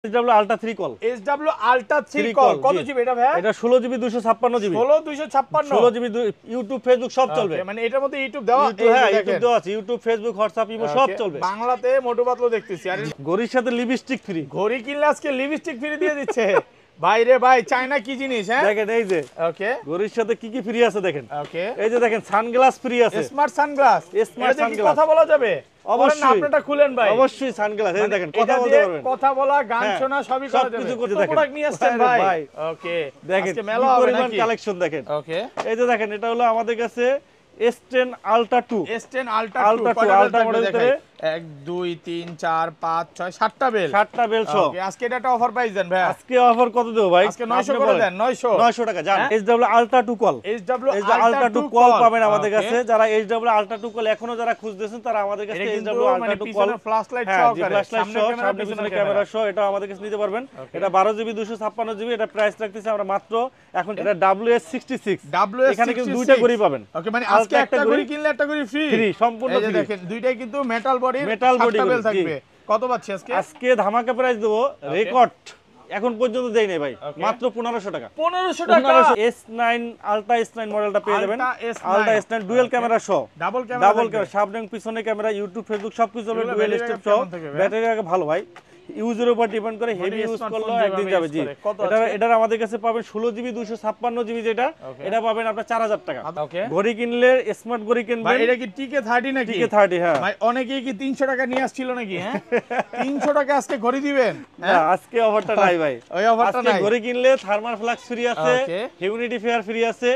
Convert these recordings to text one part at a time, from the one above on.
SW ultra 3 call. SW ultra 3 call কত GB এটা ভাই? এটা 16 GB 256 GB. 16 256 16 GB YouTube Facebook সব চলবে। মানে এটার মধ্যে ইউটিউব দেওয়া, হ্যাঁ ইউটিউব দেওয়া আছে, ইউটিউব ফেসবুক হোয়াটসঅ্যাপ ইমো সব চলবে। বাংলাতে মোটু পাতলু দেখতেছি। আর ঘড়ির সাথে লিপস্টিক ফ্রি। ঘড়ি কিনলে আজকে লিপস্টিক ফ্রি দিয়ে দিচ্ছে। ভাই রে ভাই, চায়না কি জিনিস? হ্যাঁ দেখেন এই যে ওকে, ঘড়ির সাথে কি কি ফ্রি আছে দেখেন। ওকে, এই যে দেখেন সানগ্লাস ফ্রি আছে, স্মার্ট সানগ্লাস। স্মার্ট সানগ্লাস কথা বলা যাবে? অবশ্যই। আপনারটা খুলেন ভাই। অবশ্যই সানগ্লাস। এই দেখেন কথা বলতে পারবেন, কথা বলা, গান শোনা সবই করা যাবে। প্রোডাক্ট নিয়ে আসছেন ভাই। ওকে, দেখেন আজকে মেলা হবে পরিমাণ নাকি? কালেকশন দেখেন। ওকে, এই যে দেখেন এটা হলো আমাদের কাছে S10 ultra 2। S10 ultra 2 ultra model করে 1 2 3 4 5 6 7টা বেল, 7টা বেল সহ। ওকে, আজকে এটা একটা অফার প্রাইস দেন ভাই। আজকে অফার কত দেব ভাই? আজকে 900 করে দেন। 900 টাকা জান। SW ultra 2 call. SW ultra 2 call পাবেন আমাদের কাছে। যারা SW আলট্রা 2 কল এখনো যারা খুঁজতেছেন তারা আমাদের কাছে SW ultra 2 call flash light সহ, সহকারে, সামনে পিছনে ক্যামেরা সহ এটা আমাদের কাছে নিতে পারবেন। এটা 12 জিবি 256 জিবি। এটা প্রাইস রাখতেছি আমরা মাত্র এখন এটা WS66। এখানে কিন্তু দুইটা ঘড়ি পাবেন। ওকে, মানে আজকে একটা ঘড়ি কিনলে একটা ঘড়ি ফ্রি সম্পূর্ণ ফ্রি। দেখেন দুইটাই কিন্তু মেটাল বডি, মেটাল বডি থাকবে। কত পাচ্ছি আজকে? আজকে ধামাকা প্রাইস দেবো রেকর্ড এখন পর্যন্ত দেই নাই ভাই, মাত্র 1500 টাকা। 1500 টাকা। S9 আলট্রা S9 মডেলটা পেয়ে যাবেন। আলট্রা S9 ডুয়াল ক্যামেরা সহ, ডাবল ক্যামেরা, সামনে পিছনে ক্যামেরা, ইউটিউব ফেসবুক সবকিছু হবে ডুয়াল স্টেপ সহ। ব্যাটারি ভালো ভাই, ইউজের উপর ডিপেন্ড করে, হেভি ইউজ করলে একদিন যাবে। জি, এটার আমাদের কাছে পাবেন 16 জিবি 256 জিবি যেটা, এটা পাবেন আপনার 4000 টাকা। ঘড়ি কিনলে স্মার্ট ঘড়ি কিনবেন। ভাই এটা কি টিকে 30 নাকি? টিকে 30। হ্যাঁ ভাই অনেকেই কি 300 টাকা নিয়ে আসছিল নাকি? হ্যাঁ 300 টাকা আজকে ঘড়ি দিবেন? না আজকে অফারটা নাই ভাই, ওই অফারটা নাই। ঘড়ি কিনলে থার্মাল ফ্লাক্স ফ্রি আছে, হিউমিডিটি ফেয়ার ফ্রি আছে,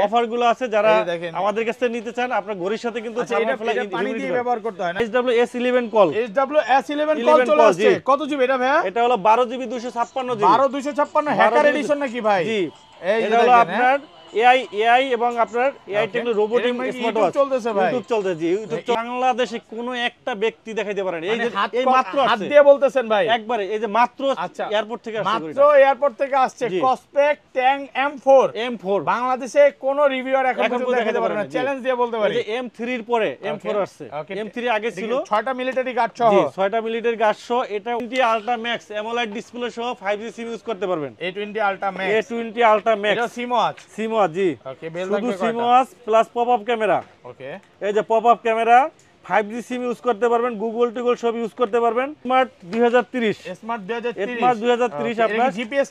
অফার গুলো আছে। যারা আমাদের কাছে নিতে চান আপনার ঘড়ির সাথে কিন্তু থার্মাল ফ্লাক্স পানি দিয়ে ব্যবহার করতে হয় না। SW S11 call. SW S11 call চলে আসছে। কত জিবি এটা ভাই? এটা হলো 12 জিবি 256 জিবি। 12 256 হ্যাকার এডিশন নাকি ভাই? জি, এটা হলো আপনার এআই এবং আপনার AI technology robotic smart watch চলতেছে ভাই। ইউটিউব চলতেছে। জি, ইউটিউব বাংলাদেশে কোনো একটা ব্যক্তি দেখাইতে পারেন। এই যে এই মাত্র হাত দিয়ে বলতেছেন ভাই একবারে, এই যে মাত্র এয়ারপোর্ট থেকে আসছে, মাত্র এয়ারপোর্ট থেকে আসছে কসপেক ট্যাং M4 বাংলাদেশে কোন রিভিউয়ার এখন পর্যন্ত দেখাইতে পারে না। চ্যালেঞ্জ দিয়ে বলতে পারি। এই যে M3 এর পরে M4 আসছে। M3 আগে ছিল 6টা মিলিটারি গার্ড সহ। জি, 6টা মিলিটারি গার্ড সহ। এটা 20 আলট্রা ম্যাক্স অ্যামোলেড ডিসপ্লে সহ 5G সিম ইউজ করতে পারবেন। A20 ultra max, A20 ultra max. এটা সিম ওয়াচ জি, ওকে, শুধু SIM watch plus pop up camera. Okay, এই যে pop up camera, 5G SIM use করতে পারবেন, গুগল টুগল সব ইউজ করতে পারবেন। স্মার্ট 2030 আপনার জিপিএস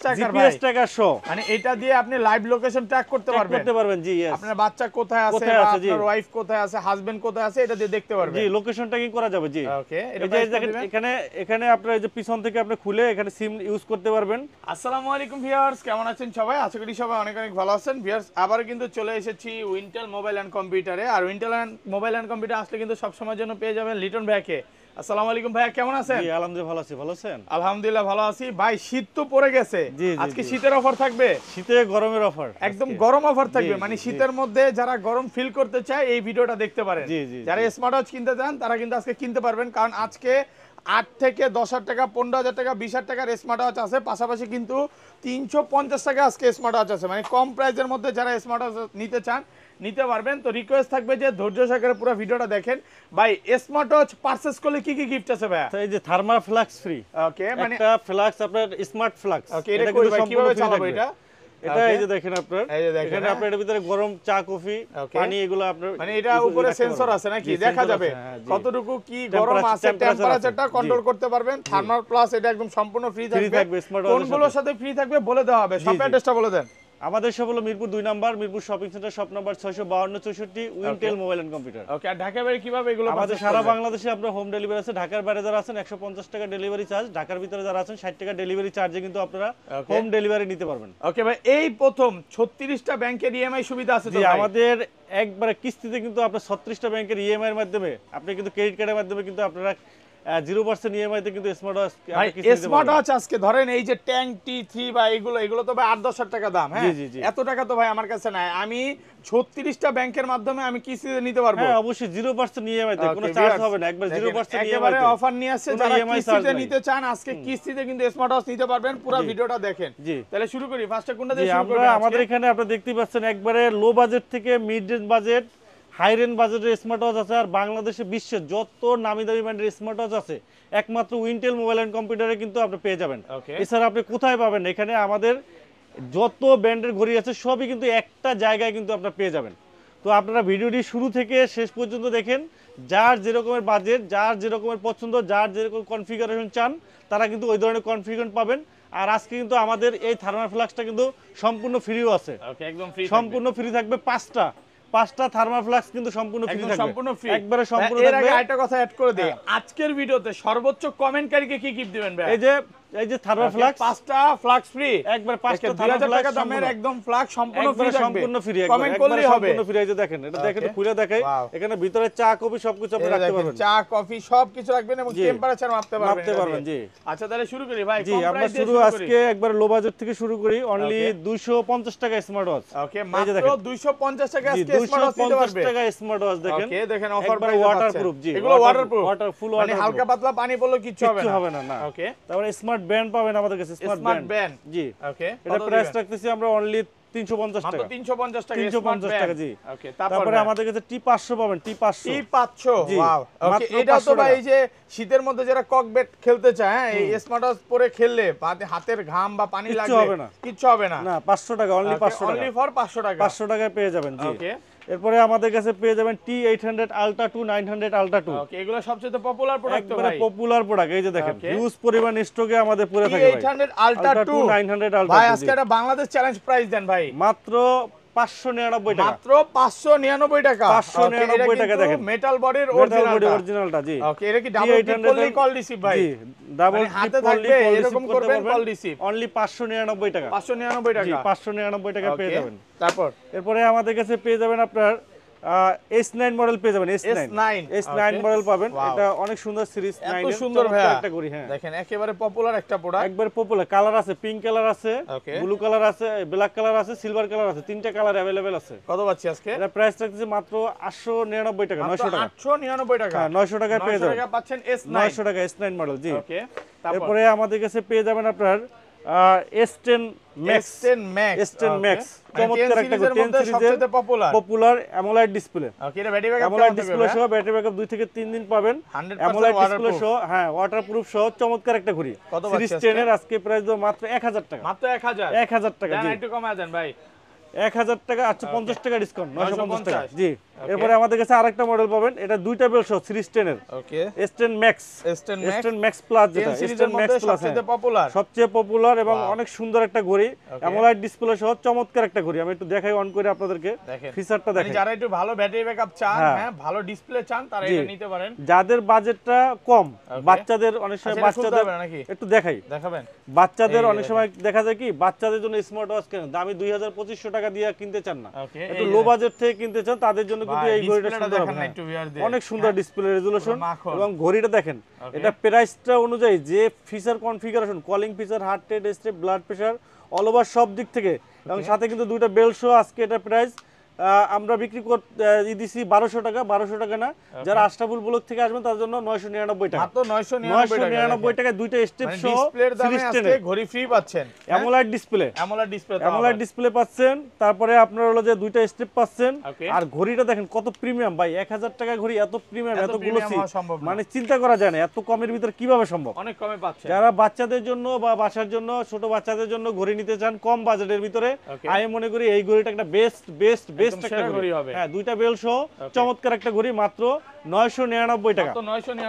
ট্র্যাকার সহ। মানে এটা দিয়ে আপনি লাইভ লোকেশন ট্র্যাক করতে পারবেন। জি, আপনার বাচ্চা কোথায় আছে, আপনার ওয়াইফ কোথায় আছে, হাজবেন্ড কোথায় আছে, এটা দিয়ে দেখতে পারবেন। জি, লোকেশন ট্র্যাকিং করা যাবে। জি, ওকে, এখানে আপনার এই যে পিছন থেকে আপনি খুলে এখানে সিম ইউজ করতে পারবেন। আসসালামু আলাইকুম ভিউয়ার্স, কেমন আছেন সবাই? আশা করি সবাই অনেক অনেক ভালো আছেন। ভিউয়ার্স, আবার কিন্তু চলে এসেছি উইন্টেল মোবাইল এন্ড কম্পিউটারে। আর উইন্টেল মোবাইল এন্ড কম্পিউটার আসলে কিন্তু সব সময়ের জন্য পেয়ে যাবেন লিটন ভাইকে। আসসালামু আলাইকুম ভাইয়া, কেমন আছেন? জি, আলহামদুলিল্লাহ ভালো আছি। ভালো আছেন? আলহামদুলিল্লাহ ভালো আছি ভাই। শীত তো পড়ে গেছে, আজকে শীতের অফার থাকবে, শীতে গরমের অফার, একদম গরম অফার থাকবে। মানে শীতের মধ্যে যারা গরম ফিল করতে চায় এই ভিডিওটা দেখতে পারেন। যারা স্মার্ট ওয়াচ কিনতে চান তারা কিন্তু আজকে কিনতে পারবেন, কারণ আজকে 8 থেকে 10,000 টাকা, 15,000 টাকা, 20,000 টাকার স্মার্ট ওয়াচ আছে, পাশাপাশি কিন্তু 350 টাকা আজকে স্মার্ট ওয়াচ আছে। মানে কম প্রাইসের মধ্যে যারা স্মার্ট ওয়াচ নিতে চান নিতে পারবেন। তো রিকোয়েস্ট থাকবে যে ধৈর্য সহকারে পুরো ভিডিওটা দেখেন। ভাই স্মার্ট ওয়াচ পারচেজ করলে কি কি গিফট আছে ভাই? এই যে থার্মাল ফ্লাক্স ফ্রি। ওকে, মানে একটা ফ্লাক্স আপনার স্মার্ট ফ্লাক্স। ওকে, এটা কিভাবে চালাবো এটা? এটা এই যে দেখেন আপনার, এখানে আপনার এর ভিতরে গরম চা, কফি, পানি এগুলো আপনার, মানে এটা উপরে সেন্সর আছে নাকি? দেখা যাবে কতটুকু কি গরম আছে, টেম্পারেচারটা কন্ট্রোল করতে পারবেন। থার্মাল প্লাস এটা একদম সম্পূর্ণ ফ্রি থাকবে। কোনগুলোর সাথে ফ্রি থাকবে বলে দেওয়া হবে। শপ অ্যাড্রেসটা বলে দেন। আমাদের সব হলো Mirpur 2 number, Mirpur shopping centre, shop number 652 64, Wintel mobile and computer. Okay, আর ঢাকার বাইরে কিভাবে এগুলো? আমাদের সারা বাংলাদেশে আমরা হোম ডেলিভারি আছে। ঢাকার বাইরে যারা আছেন 150 টাকা ডেলিভারি চার্জ, ঢাকার ভিতরে যারা আছেন 60 টাকা ডেলিভারি চার্জে কিন্তু আপনারা হোম ডেলিভারি নিতে পারবেন। ওকে ভাই, এই প্রথম 36টা ব্যাংকের ইএমআই সুবিধা আছে তো ভাই? আমাদের একবারে কিস্তিতে কিন্তু আপনার 36টা ব্যাংকের ইএমআই এর মাধ্যমে, আপনি কিন্তু ক্রেডিট কার্ডের মাধ্যমে কিন্তু আপনারা 0% ইএমআই তে কিন্তু স্মার্ট ওয়াচ স্মার্ট ওয়াচ আজকে ধরেন এই যে ট্যাং T3 বা এগুলো তো ভাই 8-10 টাকা দাম। হ্যাঁ, এত টাকা তো ভাই আমার কাছে নাই। আমি 36টা ব্যাংকের মাধ্যমে আমি কিস্তিতে নিতে পারবো। হ্যাঁ অবশ্যই 0% ইএমআই তে কোনো চার্জ হবে না, একবার 0% একেবারে অফার নিয়ে আসছে। যারা কিস্তিতে নিতে চান আজকে কিস্তিতে কিন্তু স্মার্ট ওয়াচ নিতে পারবেন। পুরো ভিডিওটা দেখেন। তাহলে শুরু করি। ফার্স্টে কোনটা দিয়ে শুরু করব? আমাদের এখানে আপনি দেখতে পাচ্ছেন একবারে লো বাজেট থেকে mid range budget, high range বাজেটের স্মার্ট ওয়াচ আছে। আর বাংলাদেশে বিশ্বের যত নামি দামি ব্র্যান্ডের স্মার্ট ওয়াচ আছে একমাত্র উইন্টেল মোবাইল অ্যান্ড কম্পিউটারে কিন্তু আপনি পেয়ে যাবেন। এছাড়া আপনি কোথায় পাবেন, এখানে আমাদের যত ব্র্যান্ডের ঘড়ি আছে সবই কিন্তু একটা জায়গায় কিন্তু আপনারা পেয়ে যাবেন। তো আপনারা ভিডিওটি শুরু থেকে শেষ পর্যন্ত দেখেন, যার যেরকমের বাজেট, যার যেরকমের পছন্দ, যার যেরকম কনফিগারেশন চান তারা কিন্তু ওই ধরনের কনফিগারেশন পাবেন। আর আজকে কিন্তু আমাদের এই থার্মাল ফ্লাস্কটা কিন্তু সম্পূর্ণ ফ্রিও আছে, একদম ফ্রি, সম্পূর্ণ ফ্রি থাকবে। পাঁচটা থার্মাল ফ্লাস্ক কিন্তু সম্পূর্ণ ফ্রি থাকবে, সম্পূর্ণ ফ্রি, একবারে সম্পূর্ণ থাকবে। এর থাকবে। আগে একটা কথা অ্যাড করে দেই, আজকের ভিডিওতে সর্বোচ্চ কমেন্টকারীকে কি গিফট দিবেন ভাই? এই যে থার্মাল ফ্লাস্ক, 5টা ফ্লাক্স ফ্রি, একবার 5টা 2000 টাকা দামের একদম ফ্লাক্স সম্পূর্ণ ফ্রি থাকবে, সম্পূর্ণ ফ্রি, কমেন্ট করলেই হবে। সম্পূর্ণ ফ্রি। এই যে দেখেন, এটা দেখেন, খুলে দেখাই, এখানে ভিতরে চা কফি সবকিছু আপনি রাখতে পারবেন, চা কফি সবকিছু রাখবেন এবং টেম্পারেচার মাপতে পারবেন। জি আচ্ছা তাহলে শুরু করি ভাই। জি, আমরা শুরু আজকে একবার লো বাজেট থেকে শুরু করি, অনলি 250 টাকা স্মার্ট ওয়াচ। ওকে, মাত্র 250 টাকা আজকে স্মার্ট ওয়াচ দিতে পারবে। 250 টাকা স্মার্ট ওয়াচ দেখেন। ওকে, দেখেন অফার প্রাইস ওয়াটারপ্রুফ। জি, এগুলো ওয়াটারপ্রুফ, ফুল মানে ওয়াটারপ্রুফ, হালকা পাতলা পানি পড়লে কিছু হবে না। না। ওকে, তারপরে স্মার্ট ব্যান্ড পাবেন আমাদের কাছে, স্মার্ট ব্যান্ড। জি, ওকে, এটা প্রাইস রাখতেছি আমরা অনলি 350 টাকা, মাত্র 350 টাকা, 350 টাকা। জি, ওকে, তারপরে আমাদের কাছে T500 পাবেন, T500। ওয়াও, ওকে, এটা তো ভাই এই যে শীতের মধ্যে যারা ককবেট খেলতে চায়, হ্যাঁ, এই স্মার্ট ওয়াচ পরে খেললে হাতের ঘাম বা পানি লাগবে কিচ্ছু হবে না। না, 500 টাকা, অনলি 500 টাকা, অনলি ফর 500 টাকা, 500 টাকায় পেয়ে যাবেন। জি, ওকে। এরপরে আমাদের কাছে পেয়ে যাবেন T800 Ultra 2, 900 Ultra 2। ওকে, এগুলো সবচেয়ে পপুলার প্রোডাক্ট তো ভাই, একবারে পপুলার প্রোডাক্ট। এই যে দেখেন, হিউজ পরিমাণ স্টকে আমাদের পড়ে থাকে ভাই। T800 Ultra 2, 900 Ultra 2। ভাই আজকে একটা বাংলাদেশ চ্যালেঞ্জ প্রাইস দেন ভাই, মাত্র 599 টাকা, মাত্র 599 টাকা, 599 টাকা। দেখেন, মেটাল বডির অরিজিনালটা। জি, ওকে, এটা কি ডাবল ট্রিপল কল রিসিভ ভাই? জি, ডাবল হাতে থাকবে, এরকম করবেন কল রিসিভ, অনলি 599 টাকা, 599 টাকা। জি, 599 টাকা পেয়ে যাবেন। তারপর এরপরে আমাদের কাছে পেয়ে যাবেন আপনার S9 মডেল পেয়ে যাবেন, S9 মডেল পাবেন। এটা অনেক সুন্দর সিরিজ, 9 এর সুন্দর ভাই একটা ঘড়ি। হ্যাঁ, দেখেন একেবারে পপুলার একটা প্রোডাক্ট, একবারে পপুলার। কালার আছে, পিঙ্ক কালার আছে, ব্লু কালার আছে, ব্ল্যাক কালার আছে, সিলভার কালার আছে, তিনটা কালার अवेलेबल আছে। কত পাচ্ছি আজকে? এটা প্রাইস রাখছি মাত্র 899 টাকা, 900 টাকা, 899 টাকা। হ্যাঁ, 900 টাকায় পেয়ে যাবেন, 900 টাকা পাচ্ছেন S9, 900 টাকা S9 মডেল। জি, ওকে। এরপরে আমাদের কাছে পেয়ে যাবেন আপনার S10 Max, S10 Max, চমৎকার একটা 10 সিরিজের পপুলার অ্যামোলেড ডিসপ্লে। ওকে, এটা ব্যাটারি ব্যাকআপ অ্যামোলেড ডিসপ্লে সহ, ব্যাটারি ব্যাকআপ 2 থেকে 3 দিন পাবেন, অ্যামোলেড ডিসপ্লে সহ, হ্যাঁ, ওয়াটারপ্রুফ সহ চমৎকার একটা ঘড়ি। সিরিজ 10 এর আজকে প্রাইস দাও মাত্র 1000 টাকা, মাত্র 1000 টাকা। জি, একটু কমায় দেন ভাই, 1000 টাকা। আচ্ছা, 50 টাকা ডিসকাউন্ট, 950 টাকা। জি, এরপরে আমাদের কাছে আরেকটা মডেল পাবেন, এটা দুইটা বেল সহ, সিরিজ 10 এর। ওকে, S10 Max, S10 Max plus, যেটা সিরিজের মধ্যে সবচেয়ে পপুলার, সবচেয়ে পপুলার এবং অনেক সুন্দর একটা ঘড়ি, অ্যামোলেড ডিসপ্লে সহ চমৎকার একটা ঘড়ি। আমি একটু দেখাই অন করে আপনাদেরকে, ফিচারটা দেখেন। যারা একটু ভালো ব্যাটারি ব্যাকআপ চান, হ্যাঁ, ভালো ডিসপ্লে চান, তারা এটা নিতে পারেন। যাদের বাজেটটা কম, বাচ্চাদের অনেক সময়, বাচ্চাদের একটু দেখাবেন, বাচ্চাদের অনেক সময় দেখা যায় কি, বাচ্চাদের জন্য স্মার্ট ওয়াচ কেন দামি 2000-2500 টাকা দিয়ে কিনতে চান না, একটু লো বাজেট থেকে কিনতে চান, তাদের জন্য কিন্তু এই ঘড়িটা সুন্দর হবে। অনেক সুন্দর ডিসপ্লে রেজোলিউশন এবং ঘড়িটা দেখেন, এটা প্রাইসটা অনুযায়ী যে feature configuration, calling feature, heart rate, step, blood pressure, all over সব দিক থেকে, এবং সাথে কিন্তু দুইটা বেল শো। আজকে এটা প্রাইস আমরা বিক্রি করতে দিছি 1200 টাকা, 1200 টাকা না, যারা আশরাফুল ব্লক থেকে আসবেন তার জন্য 999 টাকা, মাত্র 999 টাকা, দুইটা স্টেপ সহ ডিসপ্লের দামে আজকে ঘড়ি ফ্রি পাচ্ছেন, অ্যামোলেড ডিসপ্লে পাচ্ছেন। তারপরে আপনার হলো যে দুইটা স্টেপ পাচ্ছেন, আর ঘড়িটা দেখেন কত প্রিমিয়াম ভাই, 1000 টাকা ঘড়ি এত প্রিমিয়াম, এত গ্লোসি, মানে চিন্তা করা যায় না এত কমের ভিতরে কিভাবে সম্ভব। অনেক কমে পাচ্ছেন। যারা বাচ্চাদের জন্য বা বাসার জন্য, ছোট বাচ্চাদের জন্য ঘড়ি নিতে চান কম বাজেটের ভিতরে, আমি মনে করি এই ঘড়িটা একটা বেস্ট একটা ঘড়ি হবে। হ্যাঁ, দুইটা বেল সহ চমৎকার একটা ঘড়ি, মাত্র 999 টাকা,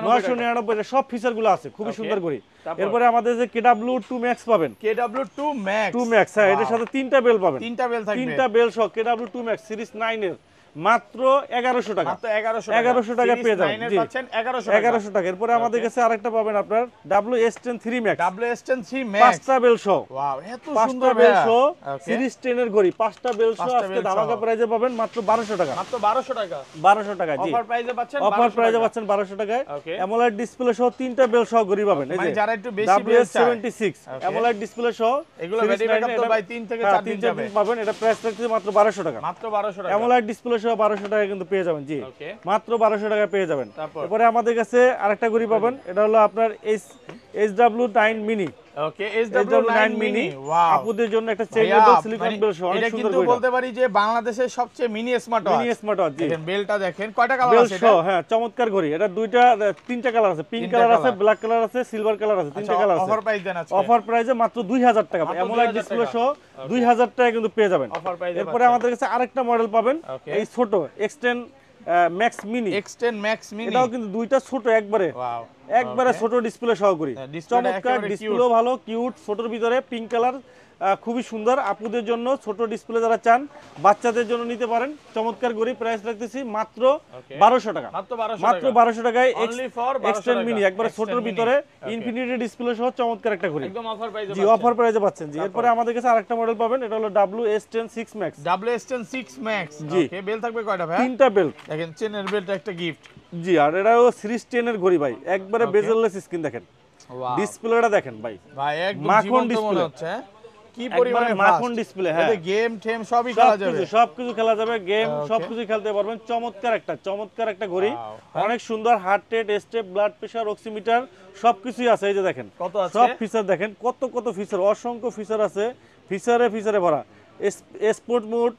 999 টাকা। সব ফিচার গুলো আছে, খুবই সুন্দর ঘড়ি। এরপরে আমাদের যে KW2 Max পাবেন, KW2 Max, হ্যাঁ, এটার সাথে তিনটা বেল পাবেন, তিনটা বেল সহ KW2 Max সিরিজ 9 এর মাত্র 1100 টাকা, মাত্র 1100 টাকা পেয়ে যাবেন। জি, 1100 টাকা। এরপরে আমাদের কাছে আরেকটা পাবেন আপনার WS10 3 Max, পাঁচটা বেল সহ, ওয়াও, এত সুন্দর বেল সহ সিরিজ 10 এর ঘড়ি, পাঁচটা বেল সহ আজকে ধামাকা প্রাইজে পাবেন মাত্র 1200 টাকা, মাত্র 1200 টাকা, 1200 টাকা। জি, অফার প্রাইজে পাচ্ছেন, 1200 টাকায়। অ্যামোলেড ডিসপ্লে সহ তিনটা বেল সহ ঘড়ি পাবেন। এই যে যারা একটু বেশি WS76 অ্যামোলেড ডিসপ্লে সহ, এগুলো ব্যাটারি ব্যাকআপ তো ভাই 3 থেকে 4 দিন যাবে, পাবেন। এটা প্রাইস রাখছে মাত্র 1200 টাকা, মাত্র 1200 টাকা। অ্যামোলেড ডিসপ্লে সহ 1200 টাকা কিন্তু পেয়ে যাবেন। জি, মাত্র 1200 টাকা পেয়ে যাবেন। এরপরে আমাদের কাছে আরেকটা ঘড়ি পাবেন, এটা হলো আপনার HW9 মিনি, ওকে SW9 মিনি ওয়াও আপুদের জন্য একটা চেইনের বেল সিলিকন বেল সহ অনেক সুন্দর এটা কিন্তু বলতে পারি যে বাংলাদেশের সবচেয়ে মিনি স্মার্ট ওয়াচ জি দেখেন বেলটা দেখেন কয়টা কালার আছে এটা হ্যাঁ চমৎকার ঘড়ি এটা তিনটা কালার আছে পিঙ্ক কালার আছে ব্ল্যাক কালার আছে সিলভার কালার আছে তিনটা কালার আছে অফার প্রাইস দেন আজকে অফার প্রাইসে মাত্র 2000 টাকা অ্যামোলেড ডিসপ্লে সহ 2000 টাকা কিন্তু পেয়ে যাবেন অফার প্রাইসে এরপরে আমাদের কাছে আরেকটা মডেল পাবেন এই ছোট এক্সটেন্ড ম্যাক্স মিনি এটাও কিন্তু দুইটা ছোট একবারে ছোট ডিসপ্লে সহ করি চমৎকার ডিসপ্লেও ভালো কিউট ছোটর ভিতরে পিঙ্ক কালার খুবই সুন্দর আপুদের জন্য ছোট ডিসপ্লে যারা চান বাচ্চাদের জন্য নিতে পারেন চমৎকার ঘড়ি প্রাইস রাখতেছি মাত্র 1200 টাকা মাত্র 1200 টাকায় এক্সটেন্ড মিনি একবারে ছোটর ভিতরে ইনফিনিটি ডিসপ্লে সহ চমৎকার একটা ঘড়ি একদম অফার প্রাইসে জি অফার প্রাইসে পাচ্ছেন জি এরপরে আমাদের কাছে আরেকটা মডেল পাবেন এটা হলো WS10 6 Max ওকে বেল থাকবে কয়টা ভাই তিনটা বেল্ট দেখেন চেনের বেলটা একটা গিফট জি আর এটাও সিরিজ 10 এর ঘড়ি ভাই একবারে বেজেললেস স্ক্রিন দেখেন ডিসপ্লেটা দেখেন ভাই একদম মাখন ডিসপ্লে হচ্ছে কি পরিমাণে মাখন ডিসপ্লে হ্যাঁ এতে গেম টেম সবই খেলা যাবে সবকিছু খেলা যাবে গেম সবকিছু খেলতে পারবেন চমৎকার একটা ঘড়ি অনেক সুন্দর heart rate step blood pressure oximeter সবকিছুই আছে এই যে দেখেন কত আছে সব ফিচার দেখেন কত ফিচার অসংখ্য ফিচার আছে ফিচারে ভরা স্পোর্ট মোড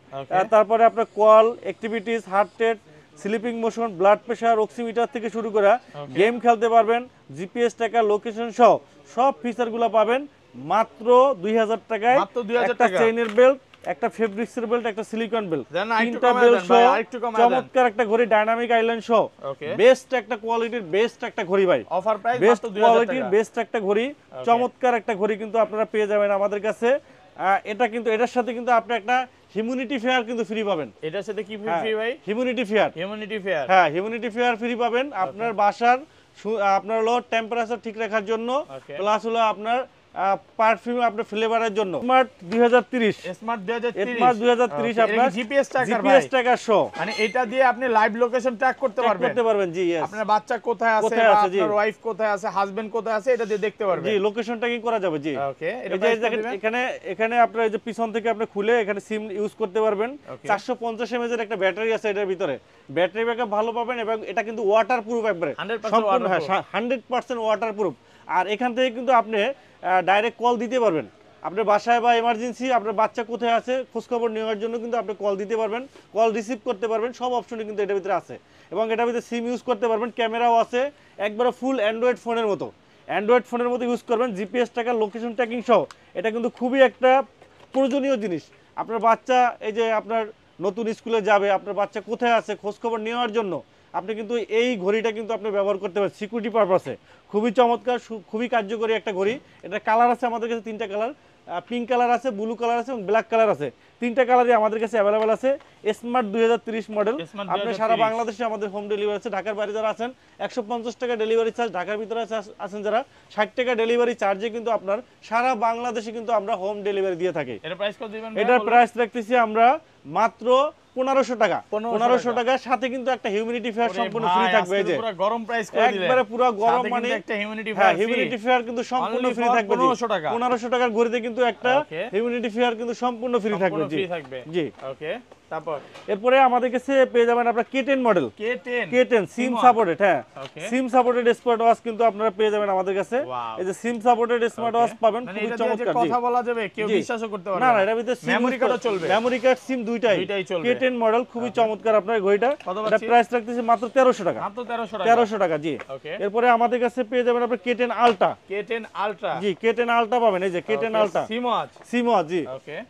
তারপরে আপনার call activities heart rate sleeping motion blood pressure oximeter থেকে শুরু করে গেম খেলতে পারবেন জিপিএস ট্র্যাকার লোকেশন সহ সব ফিচারগুলো পাবেন মাত্র 2000 টাকায় একটা চেইনের বেল্ট একটা ফেব্রিক্সের বেল্ট একটা সিলিকন বেল্ট তিনটা বেল্ট সহ চমৎকার একটা ঘড়ি ডাইনামিক আইল্যান্ড সহ বেস্ট একটা কোয়ালিটির বেস্ট একটা ঘড়ি ভাই অফার প্রাইস বেস্ট কোয়ালিটির বেস্ট একটা ঘড়ি চমৎকার একটা ঘড়ি কিন্তু আপনারা পেয়ে যাবেন আমাদের কাছে এটা কিন্তু এটার সাথে কিন্তু আপনি একটা হিউম্যানিটি ফেয়ার কিন্তু ফ্রি পাবেন এটার সাথে কি ফ্রি ভাই হিউম্যানিটি ফেয়ার হ্যাঁ হিউম্যানিটি ফেয়ার ফ্রি পাবেন আপনার বাসার আপনার হলো টেম্পারেচার ঠিক রাখার জন্য প্লাস হলো আপনার পারফিউম আপনার ফ্লেভারের জন্য স্মার্ট 2030 আপনার জিপিএস ট্র্যাকার শো মানে এটা দিয়ে আপনি লাইভ লোকেশন ট্র্যাক করতে পারবেন জি আপনার বাচ্চা কোথায় আছে আপনার ওয়াইফ কোথায় আছে হাজবেন্ড কোথায় আছে এটা দিয়ে দেখতে পারবেন জি লোকেশন ট্র্যাকিং করা যাবে জি ওকে এখানে আপনার এই যে পিছন থেকে আপনি খুলে এখানে সিম ইউজ করতে পারবেন 450 mAh এর একটা ব্যাটারি আছে এটার ভিতরে ব্যাটারি ব্যাকআপ ভালো পাবেন এবং এটা কিন্তু ওয়াটারপ্রুফ একবারে 100% ওয়াটারপ্রুফ আর এখান থেকে কিন্তু আপনি ডাইরেক্ট কল দিতে পারবেন আপনার বাসায় বা এমার্জেন্সি আপনার বাচ্চা কোথায় আছে খোঁজখবর নেওয়ার জন্য কিন্তু আপনি কল দিতে পারবেন কল রিসিভ করতে পারবেন সব অপশনই কিন্তু এটার ভিতরে আছে এবং এটার ভিতরে সিম ইউজ করতে পারবেন ক্যামেরাও আছে একবারে ফুল অ্যান্ড্রয়েড ফোনের মতো ইউজ করবেন জিপিএস ট্র্যাকার লোকেশন ট্র্যাকিং সহ এটা কিন্তু খুবই একটা প্রয়োজনীয় জিনিস আপনার বাচ্চা এই যে আপনার নতুন স্কুলে যাবে আপনার বাচ্চা কোথায় আছে খোঁজখবর নেওয়ার জন্য আপনি কিন্তু এই ঘড়িটা কিন্তু আপনি ব্যবহার করতে পারেন সিকিউরিটি পারপাসে খুবই চমৎকার খুবই কার্যকরী একটা ঘড়ি এটা কালার আছে আমাদের কাছে তিনটা কালার পিঙ্ক কালার আছে ব্লু কালার আছে এবং ব্ল্যাক কালার আছে তিনটা কালারই আমাদের কাছে অ্যাভেলেবল আছে স্মার্ট 2030 মডেল আপনি সারা বাংলাদেশে আমাদের হোম ডেলিভারি আছে ঢাকার বাইরে যারা আছেন 150 টাকা ডেলিভারি চার্জ ঢাকার ভিতরে আছেন যারা 60 টাকা ডেলিভারি চার্জে কিন্তু আপনার সারা বাংলাদেশে কিন্তু আমরা হোম ডেলিভারি দিয়ে থাকি এটার প্রাইস রাখতেছি আমরা মাত্র 1500 টাকা 1500 টাকার সাথে কিন্তু একটা হিউম্যানিটি ফেয়ার সম্পূর্ণ ফ্রি থাকবে এই যে পুরো গরম প্রাইস করে দিলেন একবারে পুরো গরম মানে একটা হিউম্যানিটি ফেয়ার কিন্তু সম্পূর্ণ ফ্রি থাকবে 1500 টাকার ঘড়িতে কিন্তু একটা হিউম্যানিটি ফেয়ার কিন্তু সম্পূর্ণ ফ্রি থাকবে জি ওকে তারপর এরপরে আমাদের কাছে পেয়ে যাবেন আপনারা K10 model K10 SIM supported হ্যাঁ সিম সাপোর্টেড স্মার্ট ওয়াচ কিন্তু আপনারা পেয়ে যাবেন আমাদের কাছে এই যে সিম সাপোর্টেড স্মার্ট ওয়াচ পাবেন খুবই চমৎকার কথা বলা যাবে কেউ বিশ্বাসও করতে পারবে না এর ভিতরে মেমরি কার্ডও চলবে মেমরি কার্ড সিম দুইটাই চলবে K10 মডেল খুবই চমৎকার আপনার ঘড়িটা এটা প্রাইস রাখতেছি মাত্র 1300 টাকা 1300 টাকা জি এরপরে আমাদের কাছে পেয়ে যাবেন আপনারা K10 আলট্রা জি K10 আলট্রা পাবেন এই যে K10 আলট্রা সিম ওয়াচ জি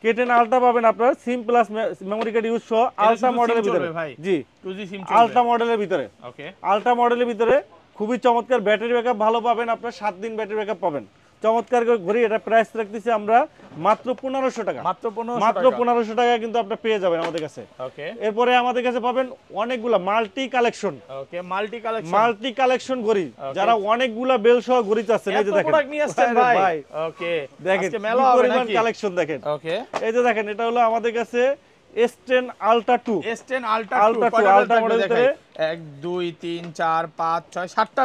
K10 আলট্রা পাবেন আপনারা সিম প্লাস মেমরি কার্ড ইউজ সহ আলট্রা মডেলের ভিতরে জি 2G সিম চলবে আলট্রা মডেলের ভিতরে খুবই চমৎকার ব্যাটারি ব্যাকআপ ভালো পাবেন আপনারা 7 দিন ব্যাটারি ব্যাকআপ পাবেন চমৎকার ঘড়ি এটা প্রাইস রাখতেছি আমরা মাত্র 1500 টাকা মাত্র 1500 টাকা কিন্তু আপনি পেয়ে যাবেন আমাদের কাছে এরপরে আমাদের কাছে পাবেন অনেকগুলা মাল্টি কালেকশন ঘড়ি যারা অনেকগুলা বেল সহ ঘড়ি চাচ্ছেন এই যে দেখেন ভাই দেখেন মেলা পরিমাণ কালেকশন দেখেন এই যে দেখেন এটা হলো আমাদের কাছে S10 Ultra 2 আলট্রা মডেল ভিতরে 1 2 3 4 5 6 7টা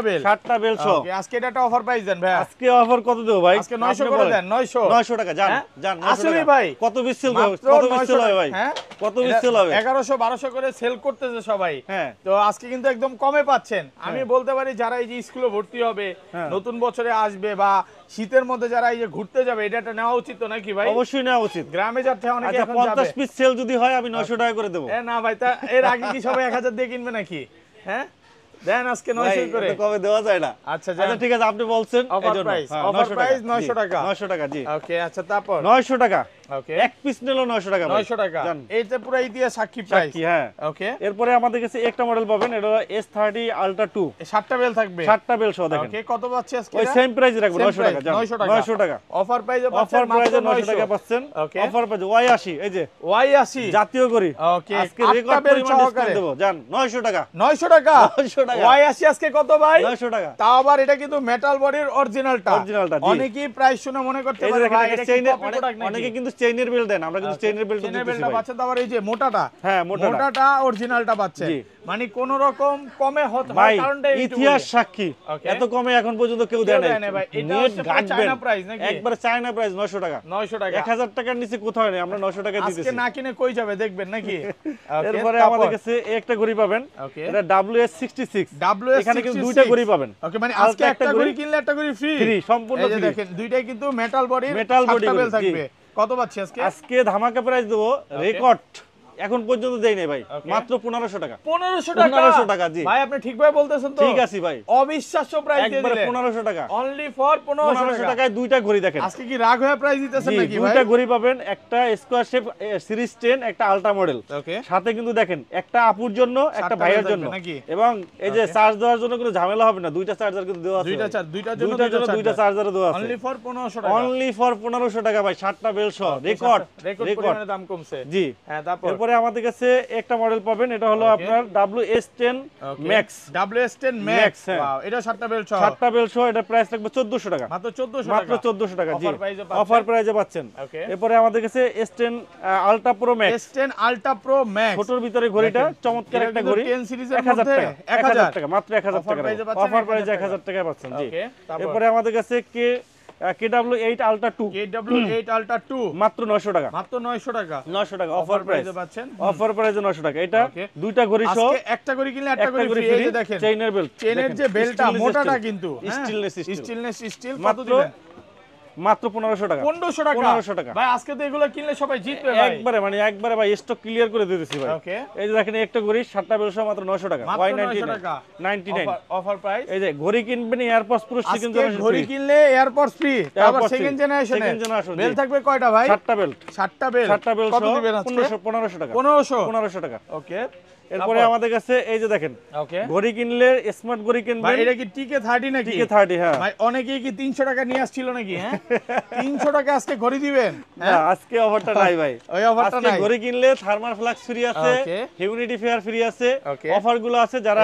বেল সহ আজকে এটা অফার প্রাইস দেন ভাই আজকে অফার কত দেব ভাই আজকে 900 করে দেন 900 টাকা জান আসলে ভাই কত পিস সেল হবে ভাই কত পিস সেল হবে 1100 1200 করে সেল করতেছে সবাই তো আজকে কিন্তু একদম কমে পাচ্ছেন আমি বলতে পারি যারা এই যে স্কুলে ভর্তি হবে নতুন বছরে আসবে বা শীতের মধ্যে যারা এই যে ঘুরতে যাবে এটা নেওয়া উচিত তো নাকি ভাই? অবশ্যই নেওয়া উচিত। গ্রামে যাচ্ছে অনেকে আচ্ছা এখন যাবে। 50 পিস সেল যদি হয় আমি 900 টাকা করে দেব। না ভাই, তা এর আগে কি সবাই 1000 দিয়ে কিনবে নাকি? হ্যাঁ দেন আজকে 900 করে। এটা কবে দেওয়া যায় না। আচ্ছা ঠিক আছে, আপনি বলছেন অফার এজন্য। প্রাইস, হ্যাঁ, অফার প্রাইস 900 টাকা। 900 টাকা জি। ওকে আচ্ছা তারপর 900 টাকা। ওকে এক পিস নিলো 900 টাকা। 900 টাকা। এইটা পুরো ইতিহাস সাক্ষী প্রাইস। সাক্ষী, হ্যাঁ। ওকে এরপরে আমাদের কাছে একটা মডেল পাবেন, এটা হলো S30 Ultra 2। 7টা বেল থাকবে। 7টা বেল সহ দেখেন। ওকে কত পাচ্ছে আজকে? ওই সেম প্রাইসে রাখবো 900 টাকা। 900 টাকা। অফার প্রাইসে পাচ্ছেন, অফার প্রাইসে 900 টাকা পাচ্ছেন। ওকে অফার প্রাইসে Y80, এই যে Y80 জাতীয় করি। ওকে আজকে রেকর্ড পরিমাণ ডিসকাউন্ট দেব, জান 900 টাকা। 900 টাকা। 900 টাকা। Y80 আজকে কত ভাই? 900 টাকা। তাও আবার এটা কিন্তু মেটাল বডির অরিজিনালটা। অরিজিনালটা জি। অনেকেই প্রাইস শুনে মনে করতে এই যে পারে দেখেন, ভাই এটা এটা কি চেইনের, কপি প্রোডাক্ট নাকি? অনেকে কিন্তু চেইনের বেল দেন, আমরা কিন্তু চেইনের বেলটা চেইনের দিতেছি বেলটা ভাই। পাচ্ছেন, আবার এই যে মোটাটা। হ্যাঁ, মোটাটা অরিজিনালটা পাচ্ছেন। জি। মানে কোন রকম কমে হতে ভাই হয় কারণটা ইতিহাস সাক্ষী, ওকে। এত কমে এখন পর্যন্ত কেউ দেয় না ভাই। এটা নেট হচ্ছে ঘাটবেন চায়না প্রাইস নাকি? একবারে চায়না প্রাইস 900 টাকা। 900 টাকা। 1000 টাকার নিচে কোথাও নেই, আমরা 900 টাকা আজকে দিতেছি। না কিনে কই যাবে দেখবেন নাকি? ওকে, এরপরে আমাদের কাছে একটা ঘড়ি পাবেন, ওকে। এটা WS66। WS66 এখানে কিন্তু দুইটা ঘড়ি পাবেন। ওকে, মানে আজকে একটা ঘড়ি কিনলে একটা ঘড়ি ফ্রি। ফ্রি, সম্পূর্ণ এই যে ফ্রি। দেখেন দুইটাই কিন্তু মেটাল বডির, মেটাল বডি বেল থাকবে। কত পাচ্ছি আজকে? আজকে ধামাকা প্রাইস দেবো, রেকর্ড এখন পর্যন্ত দেই নাই ভাই, মাত্র 1500 টাকা। 1500 টাকা। 1500 টাকা জি ভাই আপনি ঠিকভাবে বলতেছেন তো? ঠিক আছে ভাই, অবিশ্বাস্য প্রাইস দিয়ে একবারে দিলেন। 1500 টাকা। অনলি ফর 1500 টাকা। টাকায় দুইটা ঘড়ি দেখেন। আজকে কি রাগ হয়ে প্রাইস দিতেছেন নাকি ভাই? দুইটা ঘড়ি পাবেন, একটা স্কয়ার শেপ সিরিজ 10, একটা আলট্রা মডেল। ওকে, সাথে কিন্তু দেখেন একটা আপুর জন্য, একটা ভাইয়ের জন্য, নাকি? এবং এই যে চার্জ দেওয়ার জন্য কোনো ঝামেলা হবে না, দুইটা চার্জার কিন্তু দেওয়া আছে। দুইটার জন্য দুইটা চার্জার দেওয়া আছে। অনলি ফর 1500 টাকা। অনলি ফর 1500 টাকা ভাই, 7টা বেল সহ, রেকর্ড পরিমাণে দাম কমছে। জি। হ্যাঁ তারপর এরপরে আমাদের কাছে একটা মডেল পাবেন, এটা হলো আপনার WS10 Max। WS10 Max, wow, এটা 7টা বেল সহ। 7টা বেল সহ, এটা প্রাইস লাগবে 1400 টাকা। মাত্র 1400 টাকা। মাত্র 1400 টাকা জি। অফার প্রাইসে পাচ্ছেন। ওকে, এরপরে আমাদের কাছে S10 Ultra Pro Max। S10 Ultra Pro Max ছোটর ভিতরে ঘড়িটা চমৎকার একটা ঘড়ি, 10 সিরিজের 1000 মধ্যে টাকা। 1000 টাকা, মাত্র 1000 টাকা। অফার প্রাইসে 1000 1000 টাকায় পাচ্ছেন জি। ওকে, এরপরে আমাদের কাছে KW8 Ultra 2। KW8 Ultra 2 মাত্র 900 টাকা। মাত্র 900 টাকা। 900 টাকা অফার প্রাইসে পাচ্ছেন। অফার প্রাইসে 900 টাকা। এটা দুইটা ঘড়ি সহ, আজকে একটা ঘড়ি কিনলে একটা ঘড়ি ফ্রি। এই যে দেখেন চেইনের বেল্ট, চেইনের যে বেলটা মোটাটা কিন্তু স্টেনলেস স্টিল। কত মাত্র দিবেন? মাত্র 1500 টাকা। 1500 টাকা। 1500 টাকা ভাই আজকে তো এগুলো কিনলে সবাই জিতবে ভাই। একবারে ভাই স্টক ক্লিয়ার করে দিতেছি ভাই। ওকে, এই যে দেখেন একটা ঘড়ি 7টা বেল সহ মাত্র 900 টাকা। মাত্র 900 টাকা। 99 অফার প্রাইস। এই যে ঘড়ি কিনবেন এয়ারপডস পুরো সেকেন্ড আজকে জেনারেশন ঘড়ি কিনলে এয়ারপডস ফ্রি। আবার সেকেন্ড জেনারেশন বেল থাকবে কয়টা ভাই? 7টা বেল্ট। 7টা বেল। কত দিবেন আজকে? 1500 টাকা। 1500 টাকা। ওকে, এরপরে আমাদের কাছে এই যে দেখেন, ওকে, ঘড়ি কিনলে স্মার্ট ঘড়ি কিনবেন। ভাই এটা কি TK30 নাকি? TK30 হ্যাঁ ভাই অনেকেই কি 300 টাকা নিয়ে আসছিল নাকি? হ্যাঁ 300 টাকা আজকে ঘড়ি দিবেন? না আজকে অফারটা নাই ভাই। ওই অফারটা আজকে নাই। ঘড়ি কিনলে থার্মাল ফ্লাক্স ফ্রি আছে, হিউমিডিটি ফেয়ার ফ্রি আছে, অফারগুলো আছে। যারা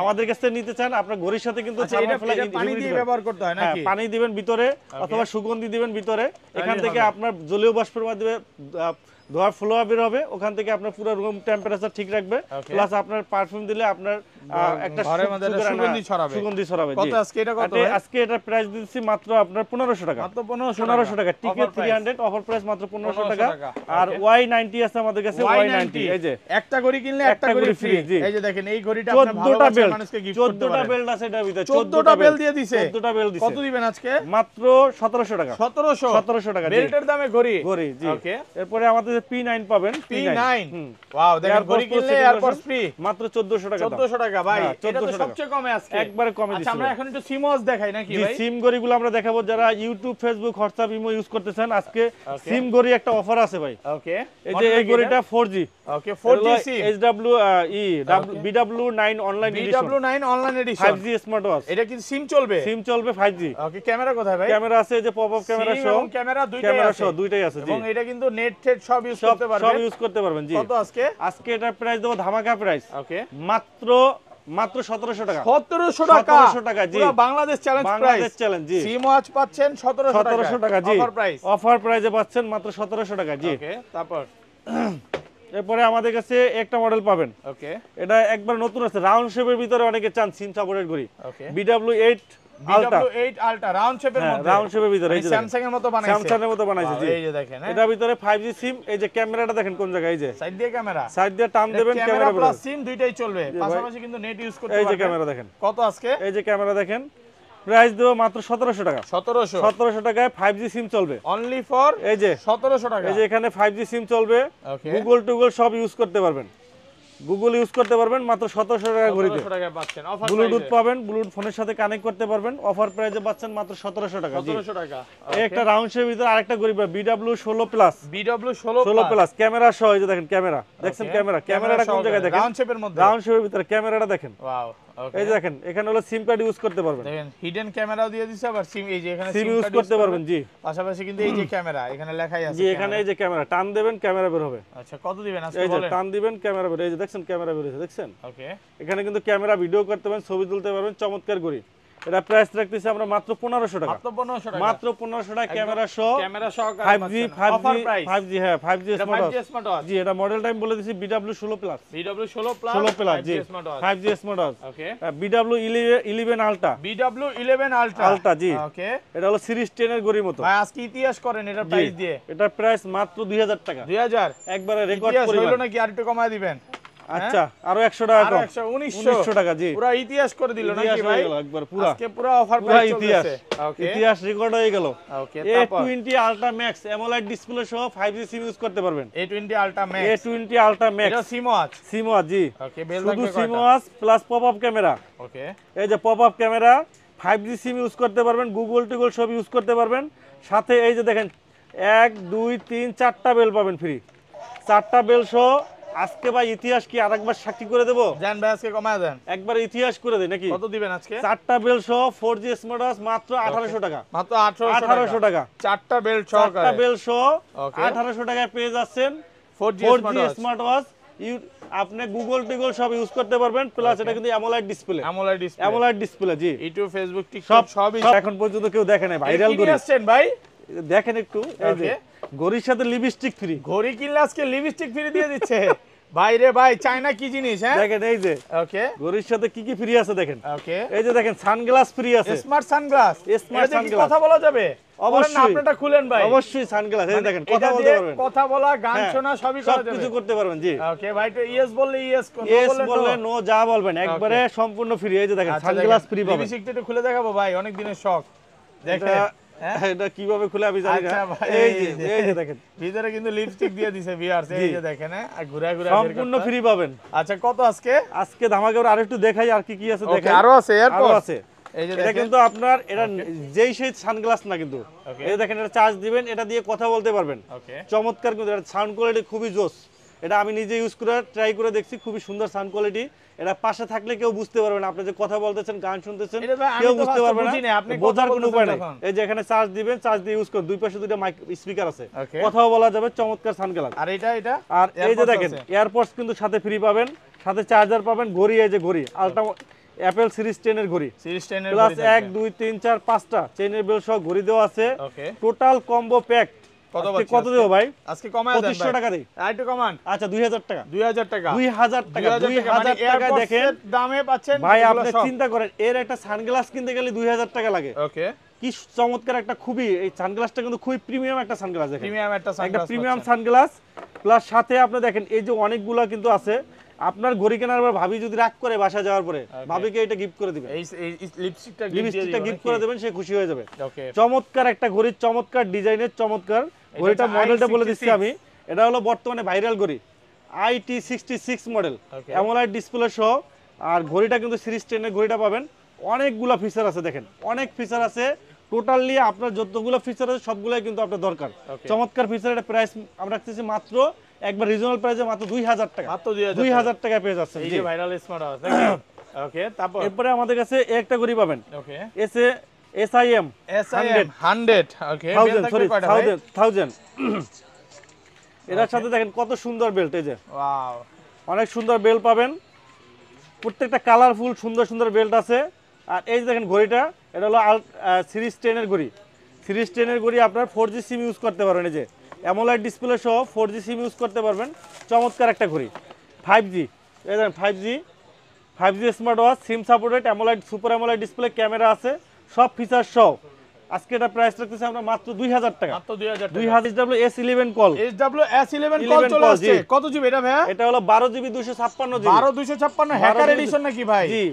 আমাদের কাছ থেকে নিতে চান, আপনার ঘড়ির সাথে কিন্তু থার্মাল ফ্লাক্স পানি দিয়ে ব্যবহার করতে হয় নাকি? পানি দিবেন ভিতরে অথবা সুগন্ধি দিবেন ভিতরে, এখান থেকে আপনার জলীয় বাষ্পের মাধ্যমে ধোঁয়ার ফ্লো বের হবে, ওখান থেকে আপনার পুরো রুম টেম্পারেচার ঠিক রাখবে, প্লাস আপনার পারফিউম দিলে আপনার একটা সুগন্ধি ছড়াবে। কত আজকে এটা কত? আজকে এটা প্রাইস দিচ্ছি মাত্র আপনার 1500 টাকা। মাত্র 1500 টাকা। টিকেট 300, অফার প্রাইস মাত্র 1500 টাকা। আর Y90 আছে আমাদের কাছে, Y90 এই যে একটা ঘড়ি কিনলে একটা ঘড়ি ফ্রি। এই যে দেখেন এই ঘড়িটা আপনার 14টা ভালোবাসার মানুষকে গিফট করতে পারেন। 14টা বেল্ট আছে এটার ভিতরে, 14টা বেল দিয়ে দিছে। 14টা বেল দিছে। কত দিবেন আজকে? মাত্র 1700 টাকা। 1700 টাকা বেল্টের দামে ঘড়ি জি। ওকে, এরপরে আমাদের P9 পাবেন। P9 ওয়াও, দেখেন ঘড়ি কিনলে এয়ারপডস ফ্রি মাত্র 1400 টাকা। 1400 টাকা ভাই, এটা তো সবচেয়ে কমে আজকে, একবারে কমে দিছি। আচ্ছা আমরা এখন একটু সিমওয়াচ দেখাই নাকি ভাই? সিম ঘড়িগুলো আমরা দেখাবো, যারা YouTube, Facebook, WhatsApp, imo use করতেছেন, আজকে সিম ঘড়ি একটা অফার আছে ভাই। ওকে, এই যে এই ঘড়িটা 4G। ওকে, 4G সিম, BW9 online addition, BW9 online addition, 5G smart watch. এটা কি সিম চলবে? সিম চলবে 5G। ওকে, ক্যামেরা কোথায় ভাই? ক্যামেরা আছে, যে পপআপ ক্যামেরা সহ, ক্যামেরা দুইটাই আছে জি। এবং এটা কিন্তু নেট টেট সব ইউজ করতে পারবে, সব ইউজ করতে পারবেন জি। কত আজকে? আজকে এটা প্রাইস দেবো ধামাকা প্রাইস। ওকে, মাত্র 1700 টাকা। 1700 টাকা। 1700 টাকা জি। পুরো Bangladesh challenge price. Bangladesh challenge জি। সিম ওয়াচ পাচ্ছেন 1700 টাকা জি। Offer price. অফার প্রাইসে পাচ্ছেন মাত্র 1700 টাকা জি। ওকে, তারপর এরপরে আমাদের কাছে একটা মডেল পাবেন। ওকে, এটা একবার নতুন আছে, রাউন্ড শেপের ভিতরে অনেকে চান সিম সাপোর্টেড ঘড়ি। ওকে, BW8 BW8 আলট্রা রাউন্ড শেপের মধ্যে, রাউন্ড শেপের ভিতরে, এই যে স্যামসাং এর মতো বানাইছে, স্যামসাং এর মতো বানাইছে জি। এই যে দেখেন, এটার ভিতরে 5G সিম। এই যে ক্যামেরাটা দেখেন কোন জায়গায়, এই যে সাইড দিয়ে ক্যামেরা, সাইড দিয়ে টান দিবেন, ক্যামেরা প্লাস সিম দুইটাই চলবে, পাশাপাশি কিন্তু নেট ইউজ করতে পারবেন। এই পারবেন। যে ক্যামেরা দেখেন কত আজকে? এই যে ক্যামেরা দেখেন, প্রাইস দেবো মাত্র 1700 টাকা। 1700 টাকায় 5G সিম চলবে অনলি ফর এই যে 1700 টাকা। এই যে এখানে 5G সিম চলবে, গুগল টুগল সব ইউজ করতে পারবেন, গুগল ইউজ করতে পারবেন মাত্র 1700 টাকা ঘড়িতে। 1700 টাকায় পাচ্ছেন অফার প্রাইসে। ব্লুটুথ পাবেন, ব্লুটুথ ফোনের সাথে কানেক্ট করতে পারবেন, অফার প্রাইসে পাচ্ছেন মাত্র 1700 টাকা। 1700 টাকা। এই একটা রাউন্ড শেপের ভিতরে আরেকটা ঘড়ি পাবেন BW16 plus. BW16 plus camera সহ, এই যে দেখেন ক্যামেরা, দেখছেন ক্যামেরাটা কোন জায়গায় দেখেন, রাউন্ড শেপের মধ্যে, রাউন্ড শেপের ভিতরে ক্যামেরাটা দেখেন। ওয়াও, এই যে দেখেন এখানে হলো সিম কার্ড ইউজ করতে পারবেন, দেখেন হিডেন ক্যামেরাও দিয়ে দিছে, আবার সিম এই যে এখানে সিম ইউজ করতে পারবেন। জি, পাশাপাশি কিন্তু এই যে ক্যামেরা এখানে লেখাই আছে। জি, এখানে এই যে ক্যামেরা টান দিবেন ক্যামেরা বের হবে। আচ্ছা, কত দিবেন আজকে এই যে বলেন? টান দিবেন ক্যামেরা বের, এই যে দেখছেন ক্যামেরা বের হয়েছে, দেখছেন। ওকে, এখানে কিন্তু ক্যামেরা ভিডিও করতে পারবেন, ছবি তুলতে পারবেন, চমৎকার ঘড়ি। এটা প্রাইস রাখতেছি আমরা মাত্র 1500 টাকা। মাত্র 1500 টাকা ক্যামেরা সহ 5G 5G হ্যাঁ 5G স্মার্ট ওয়াচ। জি, এটা মডেল টাইম বলে দিছি BW16 প্লাস। BW16 প্লাস জি 5G স্মার্ট ওয়াচ। ওকে, BW11 আলট্রা। BW11 আলট্রা জি। ওকে, এটা হলো সিরিজ 10 এর ঘড়ির মতো। ভাই আজকে ইতিহাস করেন এটার প্রাইস দিয়ে। এটার প্রাইস মাত্র 2000 টাকা। 2000 একবারে রেকর্ড ইতিহাস পরিমাণ। হলো নাকি আর একটু কমায় দিবেন? আচ্ছা, আরো 100 টাকা কম। 1900 টাকা। জি, পুরো ইতিহাস করে দিল নাকি ভাই? একবার পুরো আজকে পুরো অফার প্রাইস চলছে। ওকে, ইতিহাস রেকর্ড হয়ে গেল। ওকে, তারপর A20 ultra max AMOLED display সহ 5G সিম ইউজ করতে পারবেন। A20 ultra max. A20 ultra max এটা সিম ওয়াচ। SIM watch. জি, ওকে, বেল শুধু থাকবে সিম কয়টা? Watch plus pop up camera. Okay, এই যে popup camera, 5G SIM use করতে পারবেন, গুগল টুগল সব ইউজ করতে পারবেন। সাথে এই যে দেখেন 1 2 3 4টা বেল পাবেন ফ্রি, 4টা বেল সহ। আজকে ভাই ইতিহাস কি আরেকবার সাক্ষী করে দেব? জান ভাই আজকে কমায় দেন, একবার ইতিহাস করে দেই নাকি? কত দিবেন আজকে? 4টা বেল সহ 4G স্মার্ট ওয়াচ মাত্র 1800 টাকা। মাত্র 1800 টাকা। 4টা বেল সহকারে, 4টা বেল সহ ওকে, 1800 টাকায় পেয়ে যাচ্ছেন 4G স্মার্ট ওয়াচ। আপনি গুগল টিগল সব ইউজ করতে পারবেন, প্লাস এটা কিন্তু অ্যামোলেড ডিসপ্লে। AMOLED display. জি, ইউটিউব ফেসবুক টিকটক সবই এখন পর্যন্ত কেউ দেখে নাই ভাইরাল করে আসছেন ভাই। দেখেন একটু, এই যে ঘড়ির সাথে লিপস্টিক ফ্রি। ঘড়ি কিনলে আজকে লিপস্টিক ফ্রি দিয়ে দিচ্ছে ভাই রে ভাই, চায়না কি জিনিস? হ্যাঁ, দেখেন এই যে ওকে, ঘড়ির সাথে কি কি ফ্রি আছে দেখেন। ওকে, এই যে দেখেন সানগ্লাস ফ্রি আছে, স্মার্ট সানগ্লাস। Smart sunglass. কথা বলা যাবে? অবশ্যই, আপনারটা খুলেন ভাই। অবশ্যই সানগ্লাস। এই দেখেন কথা বলতে পারবেন, কথা বলা, গান শোনা সবই করা যাবে, সবকিছু করতে পারবেন। জি, ওকে ভাই, তো ইয়েস বললে ইয়েস, ইয়েস বললে নো, যা বলবেন একবারে সম্পূর্ণ ফ্রি। এই যে দেখেন সানগ্লাস ফ্রি পাবেন। লিপস্টিকটা একটু খুলে দেখাবো ভাই, অনেক দিনের শখ। দেখেন এটা কিভাবে খুলে আমি জানি না। এই যে দেখেন ভিতরে কিন্তু লিপস্টিক দিয়ে দিয়েছে ভিউয়ার্স, এই যে দেখেন, আর ঘুরে ঘুরে সম্পূর্ণ ফ্রি পাবেন। আচ্ছা, কত আজকে? আজকে ধামাকা আরেকটু দেখাই আর কি কি আছে দেখাই। আরো আছে, আরো আছে। এই যে এটা কিন্তু আপনার এটা যেই সেই সানগ্লাস না কিন্তু। এই দেখেন এটা চার্জ দিবেন, এটা দিয়ে কথা বলতে পারবেন। চমৎকার, কিন্তু এটা সাউন্ড কোয়ালিটি খুবই জোস। এটা আমি নিজে ইউজ করে ট্রাই করে দেখছি, খুবই সুন্দর সাউন্ড কোয়ালিটি। এটা পাশে থাকলে কেউ বুঝতে পারবে না, আপনি যে কথা বলতেছেন, গান শুনতেছেন, কেউ বুঝতে পারবে না, বোঝার কোনো উপায় নাই। এই যে এখানে চার্জ দিবেন, চার্জ দিয়ে ইউজ করুন, দুই পাশে দুইটা মাইক স্পিকার আছে, কথাও বলা যাবে। চমৎকার সানগ্লাস। আর এটা আর এই যে দেখেন এয়ারপডস কিন্তু সাথে ফ্রি পাবেন, সাথে চার্জার পাবেন। ঘড়ি, এই যে ঘড়ি আলট্রা অ্যাপল সিরিজ 10 এর ঘড়ি, প্লাস 1 2 3 4 5টা চেইনের বেল সহ ঘড়ি দেওয়া আছে। টোটাল কম্বো প্যাক কত দেব ভাই? আজকে কমায় দেন 2500 টাকা দেই। আর একটু কমান। আচ্ছা 2000 টাকা। 2000 টাকা 2000 টাকা দেখেন দামে পাচ্ছেন ভাই। আপনি চিন্তা করেন, এর একটা সানগ্লাস কিনতে গেলে 2000 টাকা লাগে। ওকে, কি চমৎকার একটা, খুবই এই সানগ্লাসটা কিন্তু খুবই প্রিমিয়াম একটা সানগ্লাস। দেখেন প্রিমিয়াম একটা সানগ্লাস, একটা প্রিমিয়াম সানগ্লাস। প্লাস সাথে আপনি দেখেন এই যে অনেকগুলা কিন্তু আছে। আপনার ঘড়ি কেনার পর ভাবি যদি রাগ করে বাসা যাওয়ার পরে, ভাবিকে এটা গিফট করে দিবেন, এই লিপস্টিকটা গিফট করে দেবেন, সে খুশি হয়ে যাবে। চমৎকার একটা ঘড়ি, চমৎকার ডিজাইনের, চমৎকার ঘড়িটা। মডেলটা বলে দিচ্ছি আমি, এটা হলো বর্তমানে ভাইরাল ঘড়ি IT66 মডেল, অ্যামোলেড ডিসপ্লে সহ। আর ঘড়িটা কিন্তু সিরিজ 10 এর ঘড়িটা পাবেন। অনেকগুলো ফিচার আছে, দেখেন অনেক ফিচার আছে। টোটালি আপনার যতগুলো ফিচার আছে সবগুলাই কিন্তু আপনার দরকার। চমৎকার ফিচার। এটা প্রাইস আমরা রাখতেছি মাত্র একবার রিজনাল প্রাইসে মাত্র 2000 টাকা। মাত্র 2000 টাকায় পেয়ে যাচ্ছেন এই যে ভাইরাল স্মার্ট ওয়াচ। ওকে, তারপর এরপরে আমাদের কাছে একটা ঘড়ি পাবেন। ওকে, SIM 100। ওকে, 1000 এটার সাথে দেখেন কত সুন্দর বেল্ট। এই যে ওয়াও, অনেক সুন্দর বেল্ট পাবেন, প্রত্যেকটা কালারফুল সুন্দর সুন্দর বেল্ট আছে। আর এই যে দেখেন ঘড়িটা, এটা হলো সিরিজ 10 এর ঘড়ি। সিরিজ 10 এর ঘড়ি আপনার 4G সিম ইউজ করতে পারবেন। এই যে অ্যামোলেড ডিসপ্লে সহ 4G সিম ইউজ করতে পারবেন। চমৎকার একটা ঘড়ি। 5G, এই দেখেন 5G smart watch, SIM supported, AMOLED super AMOLED display, camera আছে, সব ফিচার সহ। আজকে এটা প্রাইস রাখতেছি আমরা মাত্র 2000 টাকা। মাত্র 2000 SW11 কল। SW11 কল চলে আসছে। কত জিবি এটা ভাই? এটা হলো 12 জিবি 256 জিবি। 12 256 হ্যাকার এডিশন নাকি ভাই? জি,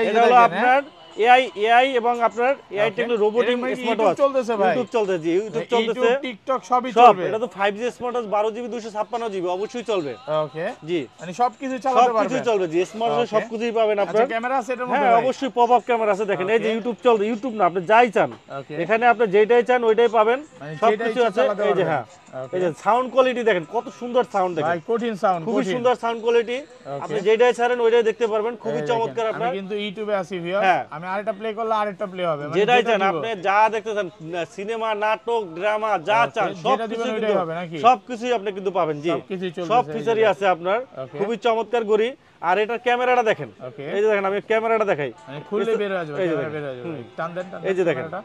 এটা হলো আপনার এআই এবং আপনার AI technology robotic smart watch চলতেছে ভাই, ইউটিউব চলতেছে, জি ইউটিউব চলতেছে, টিকটক সবই সব। চলবে। এটা তো 5G smart watch 12GB 256GB অবশ্যই চলবে। ওকে, জি মানে সবকিছু চালাতে পারবেন, সবকিছু চলবে, জি স্মার্ট ওয়াচ সবকিছুই পাবেন আচ্ছা আপনার। ক্যামেরা আছে এটার মধ্যে? হ্যাঁ ভাই অবশ্যই পপ আপ ক্যামেরা আছে, দেখেন এই যে ইউটিউব চলবে, ইউটিউব না আপনি যাই চান ওকে, এখানে আপনি যেটাই চান ওইটাই পাবেন, মানে সবকিছু যেটাই আছে। চালাতে এই যে পারবেন। হ্যাঁ ওকে। এই যে সাউন্ড কোয়ালিটি দেখেন কত সুন্দর সাউন্ড দেখেন, ভাই কঠিন সাউন্ড, খুবই কঠিন। সুন্দর সাউন্ড কোয়ালিটি, আপনি যেটাই ছাড়েন ওইটাই দেখতে পারবেন, খুবই এই চমৎকার। দেখেন, আপনার আমি কিন্তু ইউটিউবে আছি ভিউয়ার, হ্যাঁ। আমি আরেকটা প্লে করলে আরেকটা প্লে হবে, মানে যেটাই যেটা চান দিব। আপনি, যা দেখতে চান সিনেমা নাটক ড্রামা যা Okay, চান যেটা দিবেন সবকিছু ওইটাই হবে নাকি? সবকিছুই আপনি কিন্তু পাবেন, জি সবকিছুই চলতেছে, সব এই যে ফিচারই দেখেন। আছে আপনার, Okay. খুবই চমৎকার ঘড়ি। আর এটার ক্যামেরাটা দেখেন, ওকে, এই যে দেখেন আমি ক্যামেরাটা দেখাই, মানে খুললে বের হয়ে যাবে, এই যে ক্যামেরা দেখেন। বের হয়ে যাবে। টান দেন, টান এই যে দেন দেখেন। ক্যামেরাটা।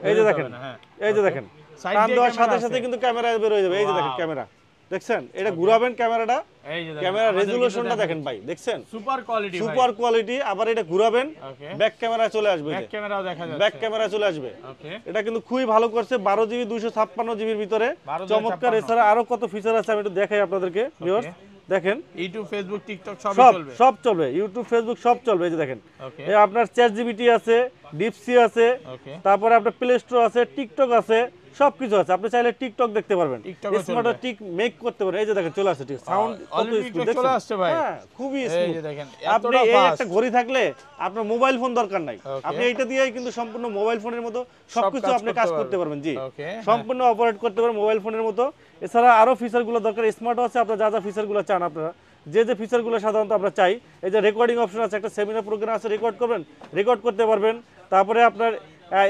এই যে বের দেখেন, যাবে না, হ্যাঁ। এই যে Okay. দেখেন Side টান দিয়ে দেওয়ার সাথে ক্যামেরা সাথে আছে। কিন্তু ক্যামেরা বের হয়ে যাবে। এই যে দেখেন Wow. ক্যামেরা দেখছেন, এটা ঘুরাবেন ক্যামেরাটা, এই যে দেখেন, ক্যামেরা আমাদের কিন্তু রেজুলেশনটা দেখেন ভাই, দেখছেন সুপার কোয়ালিটি ভাই। Super quality. আবার এটা ঘুরাবেন ওকে, ব্যাক ক্যামেরা চলে আসবে, ব্যাক ক্যামেরাও দেখা যাচ্ছে। ব্যাক ক্যামেরা চলে আসবে। ওকে, এটা কিন্তু খুবই ভালো করছে, 12GB 256GBর ভিতরে 12GB চমৎকার। এছাড়া আরো কত ফিচার আছে আমি একটু দেখাই আপনাদেরকে ভিউয়ার্স, দেখেন ইউটিউব ফেসবুক টিকটক সবই সব চলবে। সব চলবে, ইউটিউব ফেসবুক সব চলবে। এই যে দেখেন ওকে, এই আপনার চ্যাটজিপিটি আছে, ডিপসি আছে, ওকে, তারপরে আপনার প্লে স্টোর আছে, টিকটক আছে, সবকিছু আছে। আপনি চাইলে টিকটক দেখতে পারবেন, টিকটকও স্মার্ট চলবে। টিক মেক করতে পারবেন। এই যে দেখেন চলে আসছে, ঠিক সাউন্ড কত অলরেডি স্মুথ টিকটক চলে আসছে ভাই। হ্যাঁ খুবই এই স্মুথ। যে দেখেন, আপনি এতটা এই ফাস্ট। একটা ঘড়ি থাকলে আপনার মোবাইল ফোন দরকার নাই, Okay. আপনি এইটা দিয়েই কিন্তু সম্পূর্ণ মোবাইল ফোনের মতো সবকিছু কাজ আপনি করতে কাজ পারবেন। করতে পারবেন, জি ওকে, সম্পূর্ণ অপারেট করতে পারবেন মোবাইল ফোনের মতো। এছাড়া আরো ফিচারগুলো দরকার, স্মার্ট ওয়াচে আপনারা যা যা ফিচারগুলো চান, আপনারা যে ফিচারগুলো সাধারণত আমরা চাই, এই যে রেকর্ডিং অপশন আছে, একটা সেমিনার প্রোগ্রাম আছে, রেকর্ড করবেন, রেকর্ড করতে পারবেন। তারপরে আপনার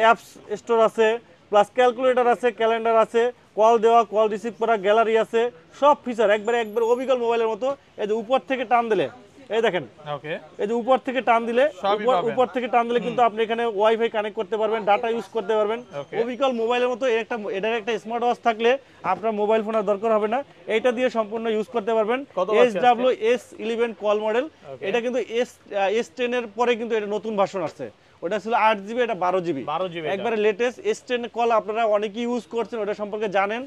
অ্যাপস স্টোর আছে, প্লাস ক্যালকুলেটর আছে, ক্যালেন্ডার আছে, কল দেওয়া, কল রিসিভ করা, গ্যালারি আছে, সব ফিচার একবারে অবিকল মোবাইলের মতো। এই যে উপর থেকে টান দিলে, এই দেখেন ওকে, এই যে উপর থেকে টান দিলে, সবই পাবেন। উপর থেকে টান দিলে কিন্তু আপনি এখানে ওয়াইফাই কানেক্ট করতে পারবেন, ডাটা ইউজ করতে পারবেন। Okay. অবিকল মোবাইলের মতো এটার একটা স্মার্ট ওয়াচ থাকলে আপনার মোবাইল ফোন আর দরকার হবে না, এইটা দিয়ে সম্পূর্ণ ইউজ করতে পারবেন। কত বাজছে SW S11 call model, Okay. এটা কিন্তু S10 এর পরে কিন্তু এটা নতুন ভার্সন আসছে, ওটা ছিল 8GB, এটা 12GB 12GB এটা। একবারে লেটেস্ট S10 কল আপনারা অনেকেই ইউজ করছেন, ওটা সম্পর্কে জানেন।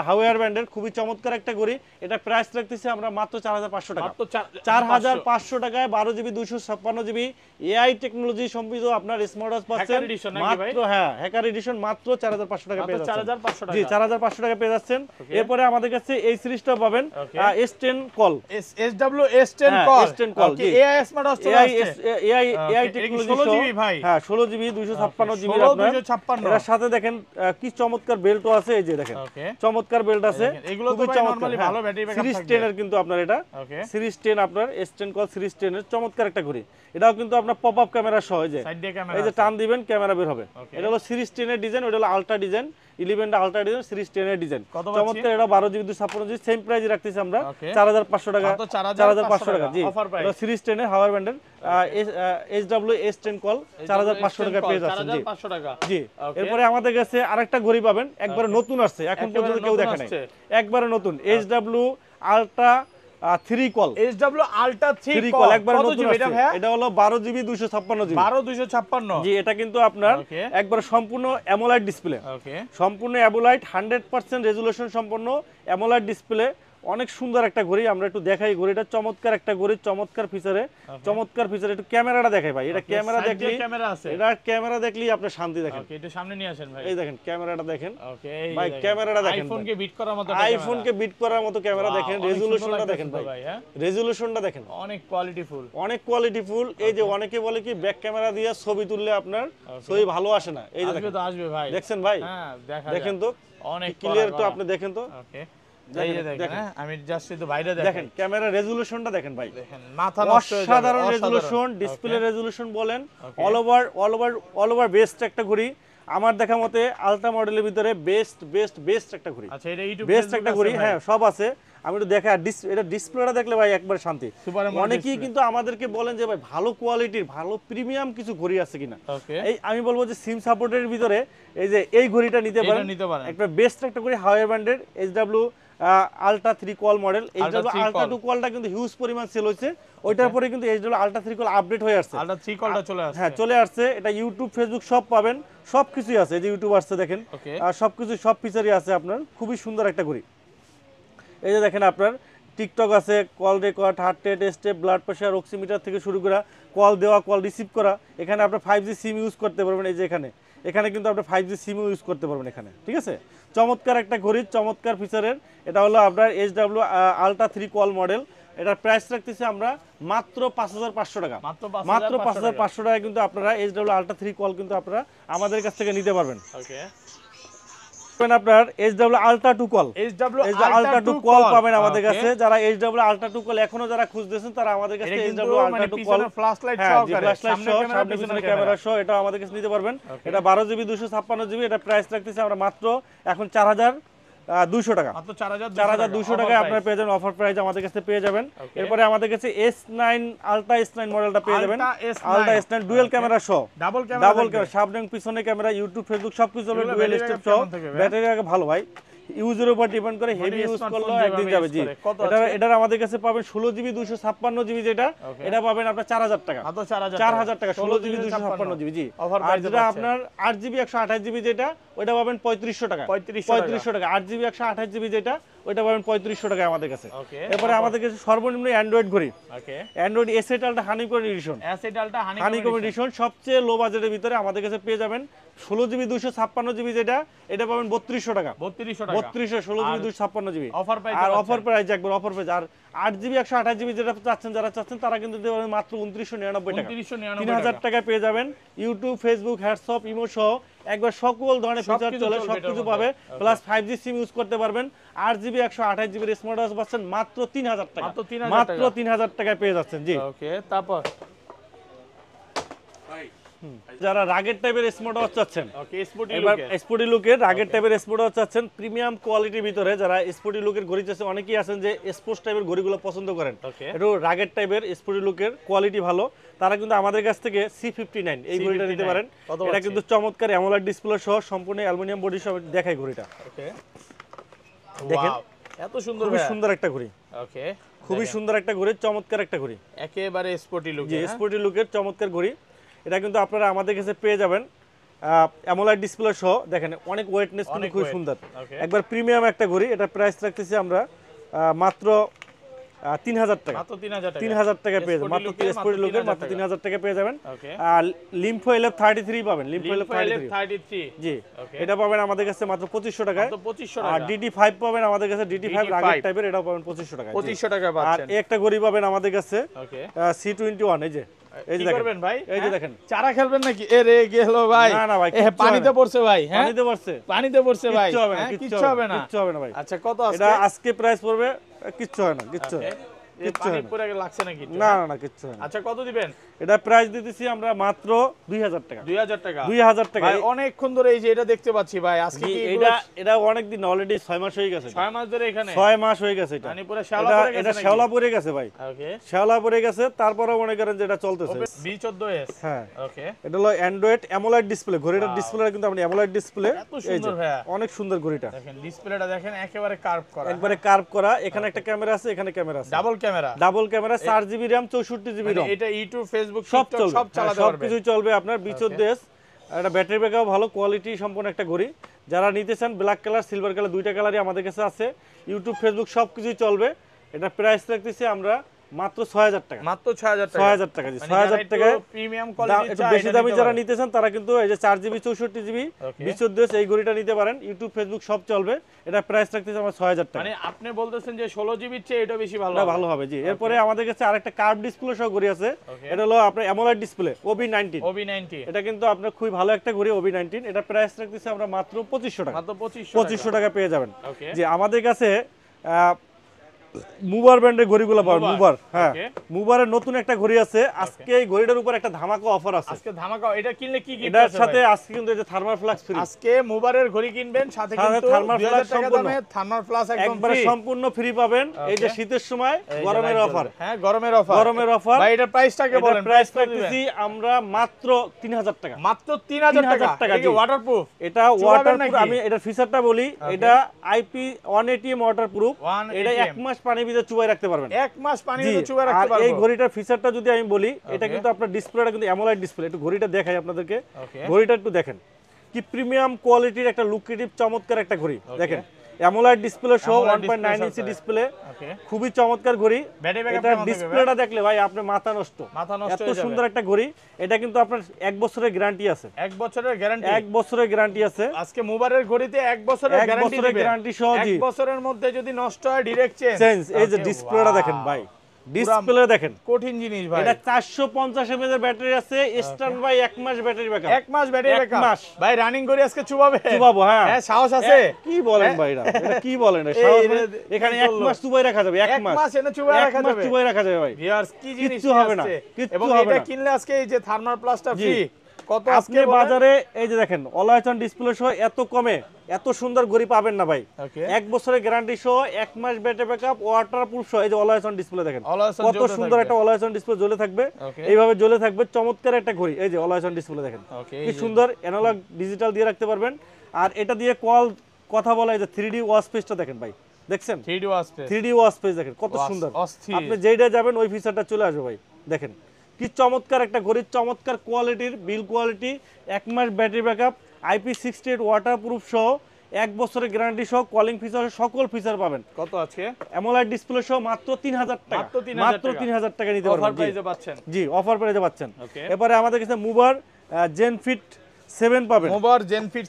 হাওয়ার ব্র্যান্ডের খুবই চমৎকার একটা ঘড়ি, এটা প্রাইস রাখতেছি আমরা মাত্র 4500 টাকা, মাত্র 4500 টাকায় 12GB 256GB এআই টেকনোলজি সম্পৃক্ত আপনার স্মার্ট ওয়াচ পাচ্ছেন Hacker edition নাকি ভাই? মাত্র, হ্যাঁ হ্যাকার এডিশন মাত্র 4500 টাকা পেয়ে মাত্র যাচ্ছেন। 4500 টাকা। জি 4500 টাকা পেয়ে যাচ্ছেন। এরপরে আমাদের কাছে এই সিরিজটা পাবেন Okay. S10 call, SW S10 হ্যাঁ, কল, S10 কল, ওকে, জি। AI স্মার্ট ওয়াচ চলে এআই আসছে। এআই Okay, টেকনোলজি 16GB ভাই। হ্যাঁ 16GB 256GB 16, আপনার 256 এর সাথে দেখেন কি চমৎকার বেল্টও আছে, এই যে দেখেন ওকে, চমৎকার বেল্ট আছে, দেখেন, এগুলো তো খুবই ভাই চমৎকার। normally ভালো battery backup সিরিজ থাকবে। 10 এর কিন্তু আপনার এটা ওকে, সিরিজ 10 আপনার S10 কল সিরিজ 10 এর চমৎকার একটা ঘড়ি। এটাও কিন্তু আপনার পপ আপ ক্যামেরা সহ, এই যে সাইড দিয়ে ক্যামেরা এই যে টান দিবেন ক্যামেরা বের হবে। Okay. এটা হলো সিরিজ 10 এর ডিজাইন, ওটা হলো আলট্রা ডিজাইন, 11টা আলট্রা ডিজাইন, সিরিজ 10 এর ডিজাইন কত পাচ্ছি? চমৎকার। এটা 12GB 256GB সেম প্রাইসে রাখতেছি আমরা, Okay. 4500 টাকা, মাত্র 4500 টাকা, জি offer price। এটা সিরিজ 10 এর হাওয়ার ব্র্যান্ডের SW S10 কল 4500 টাকা পেয়ে যাচ্ছেন, জি 4500 টাকা। জি। Okay. এরপরে আমাদের কাছে আরেকটা ঘড়ি পাবেন, একবারে নতুন আসছে, এখন একেবারে পর্যন্ত কেউ নতুন দেখে নাই, আসছে। একবারে নতুন SW ultra 3 call, SW Ultra 3 3 call call একবারে কত নতুন জিবি এটা আসছে। ভাইয়া? এটা হলো 12GB 256GB 12256। জি। এটা কিন্তু আপনার Okay. একবার সম্পূর্ণ অ্যামোলাইড ডিসপ্লে, ওকে, সম্পূর্ণ অ্যামোলাইড 100% রেজুলেশন সম্পন্ন অ্যামোলাইড ডিসপ্লে, অনেক সুন্দর একটা ঘড়ি। আমরা একটু দেখাই ঘড়িটা, চমৎকার একটা ঘড়ি, চমৎকার ফিচারে, চমৎকার ফিচারে। একটু ক্যামেরাটা দেখাই ভাই, এটা ক্যামেরা side দিয়ে দেখলি, ক্যামেরা আছে। এটা ক্যামেরা দেখলি আপনি শান্তি দেখেন। ওকে, একটু সামনে নিয়ে আসেন ভাই। এই দেখেন ক্যামেরাটা দেখেন ওকে, ভাই, ক্যামেরাটা দেখেন আইফোন ভাই। কে বিট করার মতো আইফোনকে বিট করার মতো ক্যামেরা Wow, দেখেন, অনেক সুন্দর রেজুলেশনটা লাগতেছে দেখেন তো ভাই, হ্যাঁ? রেজুলেশনটা দেখেন, অনেক কোয়ালিটিফুল। অনেক কোয়ালিটিফুল। এই যে অনেকে বলে কি ব্যাক ক্যামেরা দিয়ে ছবি তুললে আপনার ছবি ভালো আসে না, এই যে আসবে দেখেন, তো আসবে ভাই। দেখছেন ভাই, হ্যাঁ, দেখেন তো অনেক ক্লিয়ার তো, আপনি দেখেন তো, ওকে, এই দেখেন, যে দেখেন, দেখেন। হ্যাঁ, আমি জাস্ট একটু বাইরে দেখেন দেখেন। ক্যামেরা রেজুলেশনটা দেখেন ভাই, দেখেন মাথা নষ্ট হয়ে যাবে, অসাধারণ রেজুলেশন, ডিসপ্লে রেজুলেশন বলেন, অল ওভার বেস্ট একটা ঘড়ি আমার দেখা মতে। আলট্রা মডেলের ভিতরে বেস্ট একটা ঘড়ি, আচ্ছা, এটা ইউটিউব বেস্ট একটা ঘড়ি, হ্যাঁ সব আছে। আমি একটু দেখা, এটা ডিসপ্লেটা দেখলে ভাই একবার শান্তি। সুপার অ্যামোলেড অনেকেই কিন্তু আমাদেরকে বলেন যে ভাই ভালো কোয়ালিটির ভালো প্রিমিয়াম কিছু ঘড়ি আছে কিনা। ওকে, এই আমি বলবো যে সিম সাপোর্টের ভিতরে এই যে এই ঘড়িটা নিতে এটা পারেন, নিতে পারেন। একটা বেস্ট একটা ঘড়ি, হাওয়ার ব্র্যান্ডের SW ultra 3 call model. Ultra SW 3 ultra call। 2 কলটা কিন্তু হিউজ পরিমাণ সেল হয়েছে, ওইটার পরে কিন্তু SW আলট্রা 3 কল আপডেট হয়ে আসছে, আলট্রা 3 কলটা চলে আসছে। হ্যাঁ চলে আসছে। এটা ইউটিউব ফেসবুক সব পাবেন, সবকিছুই আছে, এই যে ইউটিউব আসছে দেখেন, ওকে, আর সবকিছু সব ফিচারই আছে আপনার, খুবই সুন্দর একটা ঘড়ি। এই যে দেখেন আপনার টিকটক আছে, call record, heart rate, step, blood pressure, oximeter থেকে শুরু করে কল দেওয়া, কল রিসিভ করা। এখানে আপনার 5G সিম ইউজ করতে পারবেন। এই যে এখানে কিন্তু আপনি 5G সিম ইউজ করতে পারবেন এখানে, ঠিক আছে। চমৎকার একটা ঘড়ি, চমৎকার ফিচারের। এটা হলো আপনার SW আলট্রা 3 কল মডেল। এটার প্রাইস রাখতেছি আমরা মাত্র 5500 টাকা। মাত্র 5500 টাকা কিন্তু আপনারা SW আলট্রা 3 কল কিন্তু আপনারা আমাদের কাছ থেকে নিতে পারবেন। ওকে, আপনার SW ultra 2 call, ultra 2 call পাবেন আমাদের কাছে। যারা SW আলট্রা 2 কল এখনো যারা খুঁজতেছেন তারা আমাদের কাছে SW ultra 2 call flash light সহকারে, সামনে পিছনে ক্যামেরা সহ এটা আমাদের কাছে নিতে পারবেন। এটা 12GB 256GB। এটা প্রাইস রাখতেছি আমরা মাত্র এখন 4200 টাকা। মাত্র 4200 টাকায় আপনারা পেয়ে যাবেন, অফার প্রাইস আমাদের কাছে পেয়ে যাবেন। এরপরে আমাদের কাছে S9 আলট্রা S9 মডেলটা পেয়ে যাবেন। আলট্রা S9 ডুয়াল ক্যামেরা সহ, ডাবল ক্যামেরা, সামনে পিছনে ক্যামেরা, ইউটিউব ফেসবুক সবকিছু হবে ডুয়াল স্টেপ সহ। ব্যাটারি আগে ভালো ভাই, ইউজের উপর ডিপেন্ড করে। হেভি ইউজ করলে একদিন যাবে। জি, এটা আমাদের কাছে পাবেন 16GB 256GB যেটা, এটা পাবেন আপনার 4000 টাকা। মাত্র 4000 টাকা 16GB 256GB। জি, আর যেটা আপনার 8GB 128GB যেটা, ওটা পাবেন 3500 টাকা। 3500 টাকা 8GB 128GB যেটা, ওটা পাবেন 3500 টাকা আমাদের কাছে। এরপরে আমাদের কাছে সর্বনিম্ন অ্যান্ড্রয়েড ঘড়ি, অ্যান্ড্রয়েড এস8 আলট্রা হানিকম এডিশন, সবচেয়ে লো বাজেটের ভিতরে আমাদের কাছে পেয়ে যাবেন। 16GB 256GB যেটা, এটা পাবেন 3200 টাকা। 3200 16GB 256GB আর অফার প্রাইস একবার অফার প্রাইস। আর 8GB 128GB যেটা যারা চাচ্ছেন তারা কিন্তু দিতে পারবেন মাত্র 2999 টাকা। 3000 টাকায় পেয়ে যাবেন। ইউটিউব, ফেসবুক, হোয়াটসঅ্যাপ, ইমো সহ একবার সকল ধরনের ফিচার চলে, সবকিছু পাবে। প্লাস 5G সিম ইউজ করতে পারবেন। 8GB 128GB স্মার্ট ওয়াচ পাচ্ছেন মাত্র 3000 টাকা। মাত্র 3000 টাকায় পেয়ে যাচ্ছেন। জি, ওকে। তারপর যারা রাগের টাইপের স্মার্ট ওয়াচ চাচ্ছেন, এবার স্পোর্টি লুকের রাগের টাইপের স্মার্ট ওয়াচ চাচ্ছেন, প্রিমিয়াম কোয়ালিটির ভিতরে যারা স্পোর্টি লুকের ঘড়ি চাচ্ছেন, অনেকেই আছেন যে স্পোর্টস টাইপের ঘড়িগুলো পছন্দ করেন, একটু রাগের টাইপের স্পোর্টি লুকের কোয়ালিটি ভালো, তারা কিন্তু আমাদের কাছ থেকে C59 এই ঘড়িটা নিতে পারেন। এটা কিন্তু চমৎকার অ্যামোলেড ডিসপ্লে সহ সম্পূর্ণ অ্যালুমিনিয়াম বডি সহ দেখাই ঘড়িটা। ওকে, দেখেন এত সুন্দর, খুবই সুন্দর একটা ঘড়ি। ওকে, খুবই সুন্দর একটা ঘড়ি, চমৎকার একটা ঘড়ি, একেবারে স্পোর্টি লুক। জি, স্পোর্টি লুকের চমৎকার ঘড়ি। এটা কিন্তু আপনারা আমাদের কাছে পেয়ে যাবেন অ্যামোলেড ডিসপ্লে সহ। দেখেন অনেক ওয়েটনেস কিন্তু খুব সুন্দর, একবার প্রিমিয়াম একটা ঘড়ি। এটা প্রাইস রাখতেছি আমরা মাত্র 3000 টাকা। মাত্র 3000 টাকা পেয়ে যাবেন। মাত্র স্পোর্টি লুকের মাত্র 3000 টাকা পেয়ে যাবেন। আর লিম্ফো LF33 পাবেন। লিম্ফো LF33 জি, এটা পাবেন আমাদের কাছে মাত্র 2500 টাকায়। আর DD5 পাবেন আমাদের কাছে। DD5 রাগের টাইপের, এটাও পাবেন 2500 টাকায়। 2500 টাকা পাচ্ছেন। আর একটা ঘড়ি পাবেন আমাদের কাছে C21। এই যে করবেন ভাই, এই যে দেখেন, চারা খেলবেন নাকি? এরে গেল ভাই। না ভাই, পানিতে পড়ছে ভাই। হ্যাঁ, পানিতে পড়ছে ভাই। কিচ্ছু হবে না ভাই। আচ্ছা, কত আছে এটা আজকে প্রাইস পড়বে? কিচ্ছু হয় না, কিচ্ছু পানি পড়ে লাগছে নাকি? না কিচ্ছু হয় না। আচ্ছা, কত দিবেন? এটা প্রাইস দিতেছি আমরা মাত্র 2000 টাকা। 2000 টাকা ভাই, অনেকক্ষণ ধরে এই যে এটা দেখতে পাচ্ছি ভাই। আজকে কি এটা অনেক দিন, অলরেডি 6 মাস হয়ে গেছে। 6 মাস ধরে এখানে 6 মাস হয়ে গেছে। এটা এটা শ্যাওলা পড়ে গেছে ভাই। ওকে, শ্যাওলা পড়ে গেছে, তারপরেও মনে করেন যে এটা চলতেছে। B14S, হ্যাঁ, ওকে। এটা হলো অ্যান্ড্রয়েড অ্যামোলেড ডিসপ্লে। ঘড়িটার ডিসপ্লেটা কিন্তু আপনি অ্যামোলেড ডিসপ্লে, এত সুন্দর ভাই, অনেক সুন্দর ঘড়িটা। দেখেন ডিসপ্লেটা দেখেন, একেবারে কার্ভ করা, একবারে কার্ভ করা। এখানে একটা ক্যামেরা আছে, এখানে ক্যামেরা আছে, double camera, 4GB RAM 64GB ROM। এটা ইউটিউব, ফেসবুক, সব চালাতে পারবে, সবকিছু চলবে আপনার। B14S, এটা ব্যাটারি ব্যাকআপ ভালো, কোয়ালিটি সম্পন্ন একটা ঘড়ি। যারা নিতে চান ব্ল্যাক কালার, সিলভার কালার দুইটা কালারই আমাদের কাছে আছে। ইউটিউব, ফেসবুক সবকিছুই চলবে। এটা প্রাইস রাখতেছি আমরা মাত্র 6000 টাকা। মাত্র 6000 টাকা। 6000 টাকা, জি, 6000 টাকায় প্রিমিয়াম কোয়ালিটি একটু বেশি দামি যারা নিতে চান তারা কিন্তু এই যে 4GB 64GB B14S এই ঘড়িটা নিতে পারেন। ইউটিউব, ফেসবুক সব চলবে। এটা প্রাইস রাখতেছি আমরা 6000 টাকা। মানে আপনি বলতেছেন যে 16GB চেয়ে এটা বেশি ভালো হবে। জি, এরপরে আমাদের কাছে আরেকটা কার্ভ ডিসপ্লে সহ ঘড়ি আছে। এটা হলো আপনার অ্যামোলেড ডিসপ্লে OB90। এটা কিন্তু আপনার খুবই ভালো একটা ঘড়ি OB90। এটা প্রাইস রাখতেছি আমরা মাত্র 2500 টাকা। মাত্র 2500 টাকা পেয়ে যাবেন। জি, আমাদের কাছে মুভার ব্র্যান্ডের ঘড়িগুলো পাবেন। মুভার, হ্যাঁ, মুভারের নতুন একটা ঘড়ি আছে। আজকে এই ঘড়িটার উপর একটা ধামাকা অফার আছে। আজকে ধামাকা, এটা কিনলে কি কি এটার সাথে আজকে কিন্তু এই যে থার্মাল ফ্লাক্স ফ্রি। আজকে মুভারের ঘড়ি কিনবেন, সাথে কিন্তু থার্মাল ফ্লাক্স সম্পূর্ণ, থার্মাল ফ্লাক্স একদম একবারে সম্পূর্ণ ফ্রি পাবেন। এই যে শীতের সময় গরমের অফার। হ্যাঁ, গরমের অফার ভাই। এটার প্রাইসটাকে বলেন। প্রাইস রাখতেছি আমরা মাত্র 3000 টাকা। মাত্র 3000 টাকা। এটা ওয়াটারপ্রুফ, এটা ওয়াটারপ্রুফ। আমি এটার ফিচারটা বলি, এটা IP180 ওয়াটারপ্রুফ। এটা 1 মাস পানির ভিতরে চুবাই রাখতে পারবেন। 1 মাস পানির ভিতরে চুবাই রাখতে পারবেন। এই ঘড়িটার ফিচারটা যদি আমি বলি, এটা কিন্তু আপনার ডিসপ্লেটা কিন্তু অ্যামোলেড ডিসপ্লে। একটু ঘড়িটা দেখাই আপনাদেরকে। ঘড়িটা একটু দেখেন, কি প্রিমিয়াম কোয়ালিটির একটা লুক্রেটিভ চমৎকার একটা ঘড়ি। দেখেন অ্যামোলেড ডিসপ্লে সহ 1.9 ইঞ্চি ডিসপ্লে, খুবই চমৎকার ঘড়ি। এটা ডিসপ্লেটা দেখলে ভাই আপনি মাথা নষ্ট, এত সুন্দর একটা ঘড়ি। এটা কিন্তু আপনার 1 বছরের গ্যারান্টি আছে, 1 বছরের গ্যারান্টি, 1 বছরের গ্যারান্টি আছে। আজকে মোবাইলের ঘড়িতে 1 বছরের গ্যারান্টি সহ, 1 বছরের মধ্যে যদি নষ্ট হয় ডাইরেক্ট চেঞ্জ। এই যে ডিসপ্লেটা দেখেন ভাই, ডিসপ্লে দেখেন, কঠিন জিনিস ভাই। এটা 450 mAh এর ব্যাটারি আছে, স্ট্যান্ড বাই 1 মাস ব্যাটারি ব্যাকআপ, 1 মাস ব্যাটারি ব্যাকআপ ভাই। রানিং করে আজকে চুবাবো। হ্যাঁ সাহস আছে? কি বলেন ভাই, এটা কি বলেন? সাহস এখানে 1 মাস চুবাই রাখা যাবে, 1 মাস এনে চুবাই রাখা যাবে, চুবাই রাখা যাবে ভাই। ভিউয়ার্স কি জিনিস কিচ্ছু হবে না, এবং এটা কিনলে আজকে এই যে থার্মাল প্লাসটা ফ্রি। কত আজকে বাজারে এই যে দেখেন অলওয়েজ অন ডিসপ্লে সহ এত কমে এত সুন্দর ঘড়ি পাবেন না ভাই। 1 বছরের গ্যারান্টি সহ, 1 মাস ব্যাটারি ব্যাকআপ, ওয়াটারপ্রুফ সহ। এই যে অলওয়েজ অন ডিসপ্লে দেখেন, কত সুন্দর একটা অলওয়েজ অন ডিসপ্লে জ্বলে থাকবে, এইভাবে জ্বলে থাকবে, চমৎকার একটা ঘড়ি। এই যে অলওয়েজ অন ডিসপ্লে দেখেন, কি সুন্দর অ্যানালগ ডিজিটাল দিয়ে রাখতে পারবেন। আর এটা দিয়ে কথা বলা, এই যে 3D ওয়াচ পেজটা দেখেন ভাই, দেখছেন 3D ওয়াচ পেজ দেখেন কত সুন্দর। আপনি যেইটা যাবেন ওই ফিচারটা চলে আসবে ভাই। দেখেন কি চমৎকার একটা ঘড়ি, চমৎকার কোয়ালিটির বিল কোয়ালিটি, 1 মাস ব্যাটারি ব্যাকআপ, IP68 ওয়াটারপ্রুফ সহ, 1 বছরের গ্যারান্টি সহ, কলিং ফিচার, সকল ফিচার পাবেন। কত আজকে অ্যামোলেড ডিসপ্লে সহ মাত্র 3000 টাকা, মাত্র 3000 টাকা নিতে পারবেন। অফার প্রাইসে পাচ্ছেন। জি, অফার প্রাইসে পাচ্ছেন। এরপরে আমাদের কাছে মুভার জেনফিট 7 পাবেন, মোবার জেনফিট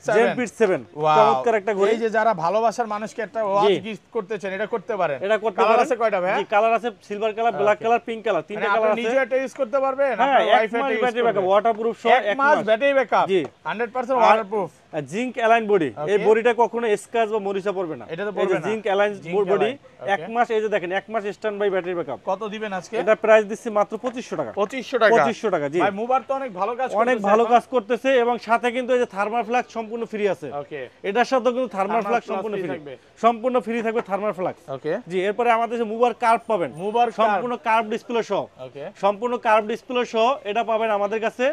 7 চমৎকার একটা ঘড়ি। এই যে যারা ভালোবাসার মানুষকে একটা ওয়াচ গিফট করতে চান, এটা করতে পারেন। এটা করতে কালার পারেন। আছে কয়টা ভাই? জি, কালার আছে silver colour, black colour, pink colour, তিনটা কালার আছে। আপনি নিজে এটা ইউজ করতে পারবেন, হ্যাঁ, আপনার ওয়াইফাই মাস ইউজ ব্যাটারি করতে ব্যাকআপ, ওয়াটারপ্রুফ সহ, 1 মাস ব্যাটারি ব্যাকআপ, জি 100% ওয়াটারপ্রুফ। জিঙ্ক অ্যালাইন বডি, এই বডিটা কখনো স্ক্র্যাচ বা মরিচা পড়বে না। এটা তো পড়বে না, জিঙ্ক অ্যালাইন বডি, 1 মাস। এই যে দেখেন 1 মাস স্ট্যান্ড বাই ব্যাটারি ব্যাকআপ। কত দিবেন আজকে? এটা প্রাইস দিচ্ছি মাত্র 2500 টাকা। 2500 টাকা। জি ভাই মোবার তো অনেক ভালো কাজ করতেছে, অনেক ভালো কাজ করতেছে, এবং সাথে কিন্তু এই যে থার্মাল ফ্লাক্স সম্পূর্ণ ফ্রি আছে। ওকে, এটার সাথে কিন্তু থার্মাল ফ্লাক্স সম্পূর্ণ ফ্রি থাকবে, থার্মাল ফ্লাক্স। ওকে, জি। এরপরে আমাদের যে মুভার কার্ভ পাবেন, সম্পূর্ণ কার্ভ ডিসপ্লে সহ, সম্পূর্ণ কার্ভ ডিসপ্লে সহ, এটা পাবেন আমাদের কাছে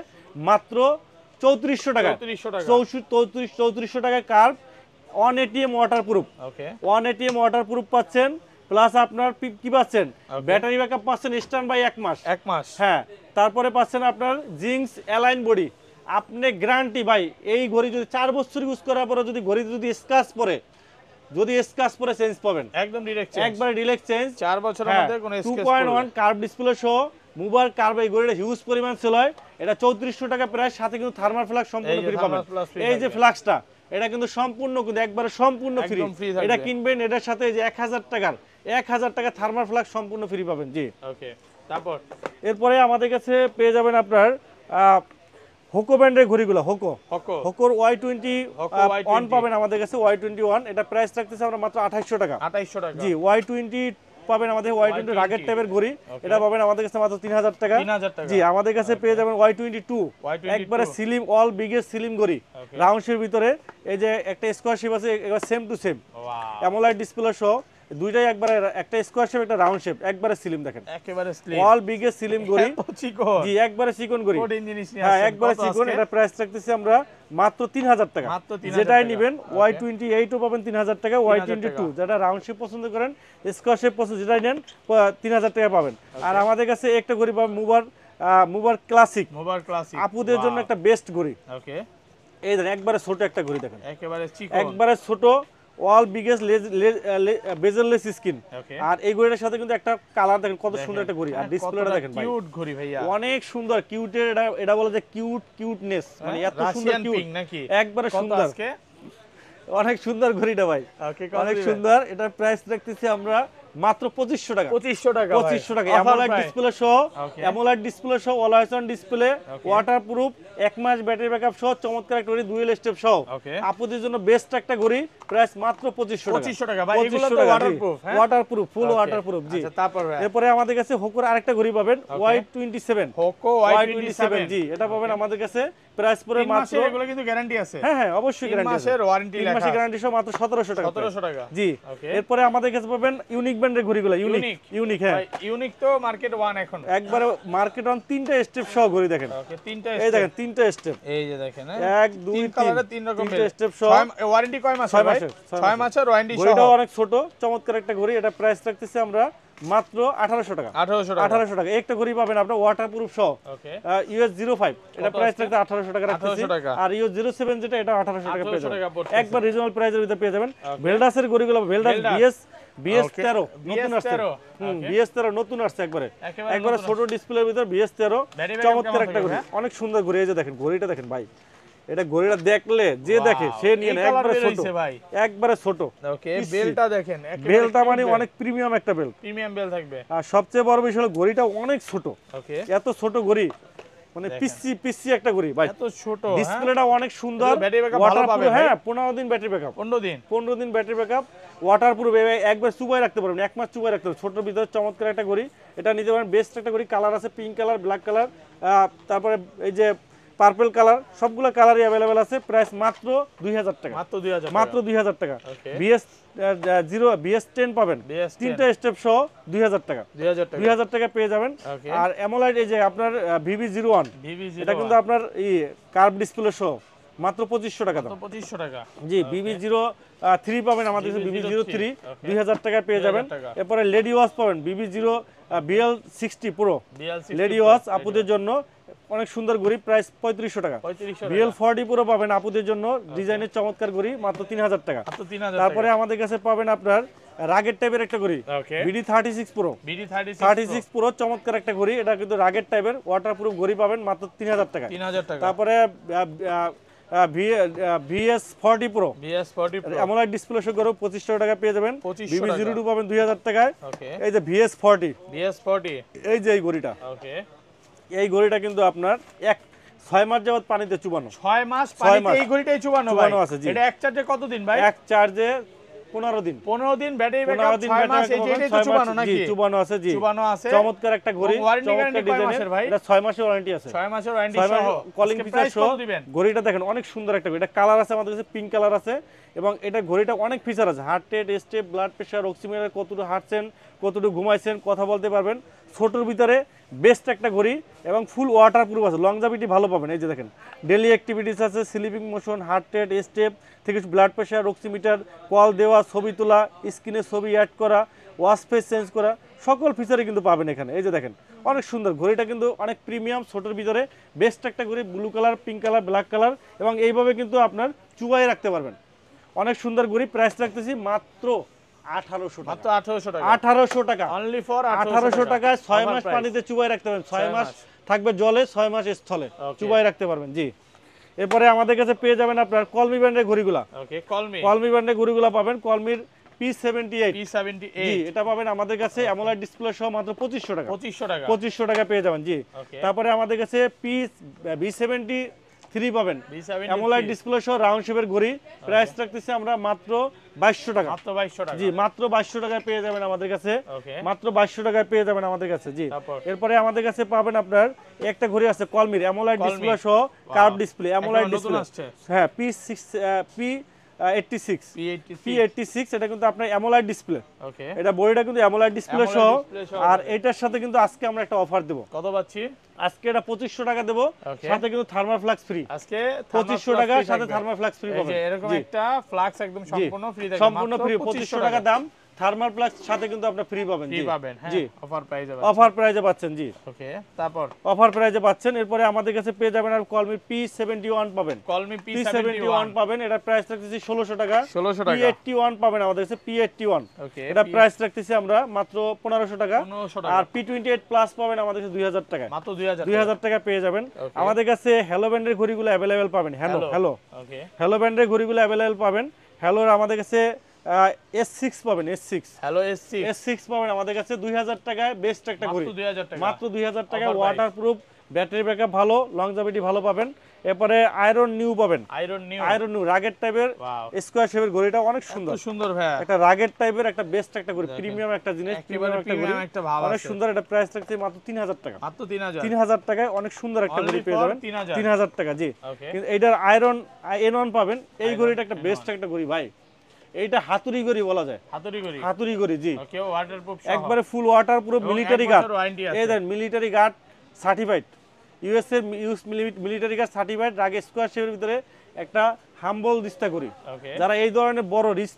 মাত্র 3400 টাকা। 3400 টাকায় curve, 1 ATM waterproof, 1 ATM waterproof পাচ্ছেন, প্লাস আপনার কি পাচ্ছেন, ব্যাটারি ব্যাকআপ পাচ্ছেন স্ট্যান্ড বাই 1 মাস। হ্যাঁ, তারপরে পাচ্ছেন আপনার জিঙ্কস অ্যালাইন বডি। আপনি গ্যারান্টি ভাই, এই ঘড়ি যদি 4 বছর ইউজ করার পরে যদি ঘড়ি যদি স্ক্র্যাচ পরে চেঞ্জ পাবেন, একদম ডিরেক্ট চেঞ্জ, একবারে ডিরেক্ট চেঞ্জ। 4 বছরের মধ্যে কোনো স্ক্র্যাচ 2.1 কার্ভ ডিসপ্লে সহ মুভার কার্ভ, এই ঘড়িটা হিউজ পরিমাণ সেল হয়। এটা 3400 টাকা প্রাইস, সাথে কিন্তু থার্মাল ফ্লাক্স সম্পূর্ণ ফ্রি পাবেন। এই যে ফ্লাক্সটা, এটা কিন্তু সম্পূর্ণ, কিন্তু একবারে সম্পূর্ণ ফ্রি। এটা কিনবেন, এটার সাথে এই যে 1000 টাকা থার্মাল ফ্লাক্স সম্পূর্ণ ফ্রি পাবেন। জি, ওকে। এরপরে আমাদের কাছে পেয়ে যাবেন আপনার হোকো ব্র্যান্ডের ঘড়িগুলো, হোকোর Y21 পাবেন আমাদের কাছে, Y21। এটা প্রাইস রাখতেছে আমরা মাত্র 2800 টাকা। জি, Y20 পাবেন আমাদের, Y20 রাগের টাইপের ঘড়ি, এটা পাবেন আমাদের কাছে মাত্র 3000 টাকা। জি, আমাদের কাছে পেয়ে যাবেন Y22, একবারে স্লিম, অল বিগেস্ট স্লিম ঘড়ি, রাউন্ড শেপের ভিতরে। এই যে একটা স্কয়ার শেপ আছে, একবার same to same, AMOLED display সহ, দুইটাই একবারে, একটা স্কয়ার শেপ, একটা রাউন্ড শেপ, একবারে স্লিম দেখেন, একেবারে স্লিম, অল বিগেস্ট স্লিম ঘড়ি, জি একবারে চিকন ঘড়ি, হ্যাঁ একবারে চিকন। এটা প্রাইস রাখতেছি আমরা মাত্র 3000 টাকা। যেটাই নেবেন, Y28 ও পাবেন 3000 টাকা, Y22 যেটা রাউন্ড শেপ পছন্দ করেন, স্কয়ার শেপ পছন্দ, যেটাই নেন 3000 টাকা পাবেন। আর আমাদের কাছে একটা ঘড়ি পাবেন, মুভার ক্লাসিক, আপুদের জন্য একটা বেস্ট ঘড়ি। ওকে, এই দেখেন একবারে ছোট একটা ঘড়ি দেখেন, একবারে ছোট, অল বিগেস্ট বেজেললেস স্কিন। আর এই ঘড়িটার সাথে কিন্তু একটা কালার দেখেন, কত সুন্দর একটা ঘড়ি। আর ডিসপ্লেটা দেখেন ভাই, কিউট ঘড়ি ভাইয়া, অনেক সুন্দর, কিউটের, এটা বলে যে কিউটনেস, মানে এত সুন্দর কিউট নাকি, একবারে সুন্দর, অনেক সুন্দর ঘড়িটা ভাই, অনেক সুন্দর। এটার প্রাইস রাখতেছি আমরা মাত্র 2500 টাকা। 2500 টাকা অ্যামোলেড ডিসপ্লে সহ, অ্যামোলেড ডিসপ্লে সহ, অলওয়েজ অন ডিসপ্লে, ওয়াটারপ্রুফ, 1 মাস ব্যাটারি ব্যাকআপ সহ, চমৎকার একটা ঘড়ি, ডুয়েল স্টেপ সহ, আপুদের জন্য বেস্ট একটা ঘড়ি। প্রাইস মাত্র 2500 টাকা ভাই। এগুলো তো ওয়াটারপ্রুফ, ওয়াটারপ্রুফ, ফুল ওয়াটারপ্রুফ। জি, তারপরে এরপরে আমাদের কাছে হোকোর আরেকটা ঘড়ি পাবেন, Y27, হোকো Y27। জি, এটা পাবেন আমাদের কাছে, প্রাইস পরে মাত্র, এগুলো কিন্তু গ্যারান্টি আছে, হ্যাঁ অবশ্যই গ্যারান্টি আছে, 3 মাসের ওয়ারেন্টি লেখা, 3 মাসের গ্যারান্টি সহ মাত্র 1700 টাকা। 1700 টাকা। জি, এরপরে আমাদের কাছে পাবেন ইউনিক ব্র্যান্ডের ঘড়িগুলো, ইউনিক, হ্যাঁ ইউনিক তো মার্কেট 1 এখন, একবারে মার্কেট 1, 3টা স্টেপ সহ ঘড়ি দেখেন। ওকে, 3টা স্টেপ, এই দেখেন 3টা স্টেপ, এই যে দেখেন 1 2 3 কালারে 3 রকমের স্টেপ সহ। ওয়ারেন্টি কয় মাস? 6 মাসের ওয়ারেন্টি সহ। ঘড়িটা অনেক ছোট, চমৎকার একটা ঘড়ি। এটা প্রাইস রাখতেছি আমরা মাত্র 1800 টাকা। 1800 টাকা একটা ঘড়ি পাবেন আপনার ওয়াটারপ্রুফ সহ। ওকে US 05 এটা প্রাইস থাকতে 1800 টাকা রাখতেছি। আর US 07 যেটা এটা 1800 টাকা পেয়ে যাবেন, একবার রিজনাল প্রাইসের ভিতরে পেয়ে যাবেন। ভেলডাসের ঘড়িগুলো ভেলডাস BS 13 নতুন আসছে। BS 13 নতুন আসছে একবারে ছোট ডিসপ্লের ভিতর BS 13 চমৎকার একটা ঘড়ি, অনেক সুন্দর ঘড়ি। এই যে দেখেন ঘড়িটা দেখেন ভাই, এটা ঘড়িটা দেখলে যে দেখে সে নিয়ে নেয়, একবারে ছোট একবারে ছোট। ওকে বেলটা দেখেন, বেলটা মানে অনেক প্রিমিয়াম একটা বেল, প্রিমিয়াম বেল থাকবে। আর সবচেয়ে বড় বিষয় হলো ঘড়িটা অনেক ছোট। ওকে এত ছোট ঘড়ি মানে পিসি একটা ঘড়ি ভাই, এত ছোট। ডিসপ্লেটা অনেক সুন্দর, ব্যাটারি ব্যাকআপ ভালো পাবে। হ্যাঁ 15 দিন ব্যাটারি ব্যাকআপ, 15 দিন ব্যাটারি ব্যাকআপ, ওয়াটারপ্রুফ, একবার চুবাই রাখতে পারবেন, এক মাস চুবাই রাখতে পারবেন। ছোটর ভিতরে চমৎকার একটা ঘড়ি, এটা নিতে পারেন, বেস্ট একটা ঘড়ি। কালার আছে পিঙ্ক কালার, ব্ল্যাক কালার, তারপরে এই যে পার্পল কালার, সবগুলো কালারই अवेलेबल আছে। প্রাইস মাত্র 2000 টাকা, মাত্র 2000 টাকা। BS 10 পাবেন, তিনটা স্টেপ সহ 2000 টাকা, 2000 টাকা পেয়ে যাবেন। আর অ্যামোলেড এই যে আপনার VV01 এটা কিন্তু আপনার কার্ভ ডিসপ্লে সহ মাত্র 2500 টাকা দাম। 2500 টাকা জি। BB03 পাবেন আমাদের কাছে, BB03 2000 টাকা পেয়ে যাবেন। এরপরে লেডি ওয়াচ পাবেন BL60 Pro, লেডি ওয়াচ আপুদের জন্য অনেক সুন্দর ঘড়ি, প্রাইস 3500 টাকা। BL40 Pro পাবেন আপুদের জন্য, ডিজাইনের চমৎকার ঘড়ি, মাত্র 3000 টাকা। তারপরে আমাদের কাছে পাবেন আপনার রাগের টাইপের একটা ঘড়ি BD36 Pro, চমৎকার একটা ঘড়ি, এটা কিন্তু রাগের টাইপের ওয়াটারপ্রুফ ঘড়ি পাবেন মাত্র 3000 টাকা। তারপরে VS40 Pro অ্যামোলেড ডিসপ্লে সহ 2500 টাকা পেয়ে যাবেন। BB02 পাবেন 2000 টাকায়। এই যে VS40 এই যে এই ঘড়িটা, এই ঘড়িটা কিন্তু আপনার 6 মাস যাবত পানিতে চুবানো, 6 মাস পানিতে এই ঘড়িটাই চুবানো ভাই। এটা এক চার্জে কত দিন ভাই? এক চার্জে 15 দিন, 15 দিন ব্যাটারি ব্যাকআপ, 6 মাস এই যেটাই তো চুবানো নাকি? চুবানো আছে জি, চুবানো আছে। চমৎকার একটা ঘড়ি, ওয়ারেন্টি গ্যারান্টি কয় মাসের ভাই? এটা 6 মাসের ওয়ারেন্টি আছে, 6 মাসের ওয়ারেন্টি সহ কলিং ফিচার সহ ঘড়িটা দেখেন, অনেক সুন্দর একটা ঘড়ি। এটা কালার আছে আমাদের কাছে, পিঙ্ক কালার আছে, এবং এটা ঘড়িটা অনেক ফিচার আছে, heart rate, step, blood pressure, oximeter, কতটুকু হাঁটছেন, কতটুকু ঘুমাইছেন, কথা বলতে পারবেন। ছোটর ভিতরে বেস্ট একটা ঘড়ি, এবং ফুল ওয়াটারপ্রুফ আছে, লংজাভিটি ভালো পাবেন। এই যে দেখেন ডেইলি অ্যাক্টিভিটিস আছে, sleeping motion, heart rate, step থেকে ব্লাড প্রেসার, অক্সিমিটার, কল দেওয়া, ছবি তোলা, স্ক্রিনে ছবি অ্যাড করা, ওয়াশ ফেস চেঞ্জ করা, সকল ফিচারই কিন্তু পাবেন এখানে। এই যে দেখেন অনেক সুন্দর ঘড়িটা, কিন্তু অনেক প্রিমিয়াম, ছোটোর ভিতরে বেস্ট একটা ঘড়ি, blue colour, pink colour, black colour, এবং এইভাবে কিন্তু আপনার চুবাই রাখতে পারবেন। অনেক সুন্দর ঘড়ি, প্রাইস রাখতেছি মাত্র 1800 টাকা, 1800 টাকা, অনলি ফর 1800 টাকায় 6 মাস পানিতে চুবাই রাখতে পারবেন। 6 মাস থাকবে জলে, 6 মাস স্থলে চুবাই রাখতে পারবেন জি। এরপরে আমাদের কাছে পেয়ে যাবেন আপনার কলমি ব্র্যান্ডের ঘড়িগুলা। কলমি ব্র্যান্ডের ঘড়িগুলা পাবেন, কলমির P78 জি, এটা পাবেন আমাদের কাছে অ্যামোলেড ডিসপ্লে সহ মাত্র 2500 টাকা, 2500 টাকা পেয়ে যাবেন জি। তারপরে আমাদের কাছে B73 পাবেন, অ্যামোলেড ডিসপ্লে সহ রাউন্ড শেপের ঘড়ি, প্রাইস রাখতেছি আমরা মাত্র 2200 টাকা, জি, মাত্র 2200 টাকায় পেয়ে যাবেন আমাদের কাছে, মাত্র 2200 টাকায় পেয়ে যাবেন আমাদের কাছে জি। এরপরে আমাদের কাছে পাবেন আপনার একটা ঘড়ি আছে কলমির, অ্যামোলেড ডিসপ্লে সহ কার্ভ ডিসপ্লে, অ্যামোলেড ডিসপ্লে, হ্যাঁ P86 এটা কিন্তু আপনার অ্যামোলেড ডিসপ্লে, এটা বডিটা কিন্তু অ্যামোলেড ডিসপ্লে সহ। আর এটার সাথে কিন্তু আজকে আমরা একটা অফার দেব। কত পাচ্ছি আজকে? এটা 2500 টাকা দেব, সাথে কিন্তু থার্মাল ফ্লাক্স ফ্রি। আজকে 2500 টাকা সাথে থার্মাল ফ্লাক্স ফ্রি পাবেন, এরকম একটা ফ্লাক্স একদম সম্পূর্ণ ফ্রি থাকবে, সম্পূর্ণ ফ্রি, 2500 টাকা দাম। থার্মাল ফ্লাক্স সাথে কিন্তু আপনি ফ্রি পাবেন জি, জি, অফার প্রাইসে পাচ্ছেন, অফার প্রাইসে পাচ্ছেন জি। ওকে, তারপর অফার প্রাইসে পাচ্ছেন। এরপরে আমাদের কাছে পেয়ে যাবেন আর কলমি P71 পাবেন, কলমি P71 পাবেন, এটা প্রাইস রাখতেছি 1600 টাকা, 1600 টাকা। P81 পাবেন আমাদের কাছে, P81 এটা প্রাইস রাখতেছি আমরা মাত্র 1500 টাকা। আর P28 প্লাস পাবেন আমাদের কাছে 2000 টাকা, মাত্র 2000 টাকা পেয়ে যাবেন। আমাদের কাছে হ্যালো ব্র্যান্ডের ঘড়িগুলো अवेलेबल পাবেন, হ্যালো ব্র্যান্ডের ঘড়িগুলো अवेलेबल পাবেন। হ্যালোর আমাদের কাছে S6 পাবেন, S6 পাবেন আমাদের কাছে 2000 টাকায়, বেস্ট একটা ঘড়ি, মাত্র 2000 টাকায়, ওয়াটারপ্রুফ, ব্যাটারি ব্যাকআপ ভালো, লংজিভিটি ভালো পাবেন। এরপরে আয়রন নিউ পাবেন, আয়রন নিউ রাগের টাইপের স্কয়ার শেপের ঘড়িটা অনেক সুন্দর ভাই, একটা রাগের টাইপের একটা বেস্ট একটা ঘড়ি, প্রিমিয়াম একটা জিনিস, প্রিমিয়াম একটা ঘড়ি, অনেক সুন্দর। এটা প্রাইস রাখছে মাত্র 3000 টাকা, মাত্র 3000 টাকায় অনেক সুন্দর একটা ঘড়ি পেয়ে যাবেন, 3000 টাকা জি। কিন্তু এটার আয়রন N1 পাবেন, এই ঘড়িটা একটা বেস্ট একটা ঘড়ি ভাই, এইটা হাতুড়ি ঘড়ি বলা যায়, হাতুড়ি ঘড়ি জি, একবারে ফুল ওয়াটারপ্রুফ, মিলিটারি গার্ড, এই দেখেন মিলিটারি গার্ড সার্টিফাইড, ইউএস এর মিলিটারি গার্ড সার্টিফাইড, রাগে স্কয়ার শেপের ভিতরে একটা হাম্বল দিস্তা ঘড়ি। ওকে, যারা এই ধরনের বড় রিচ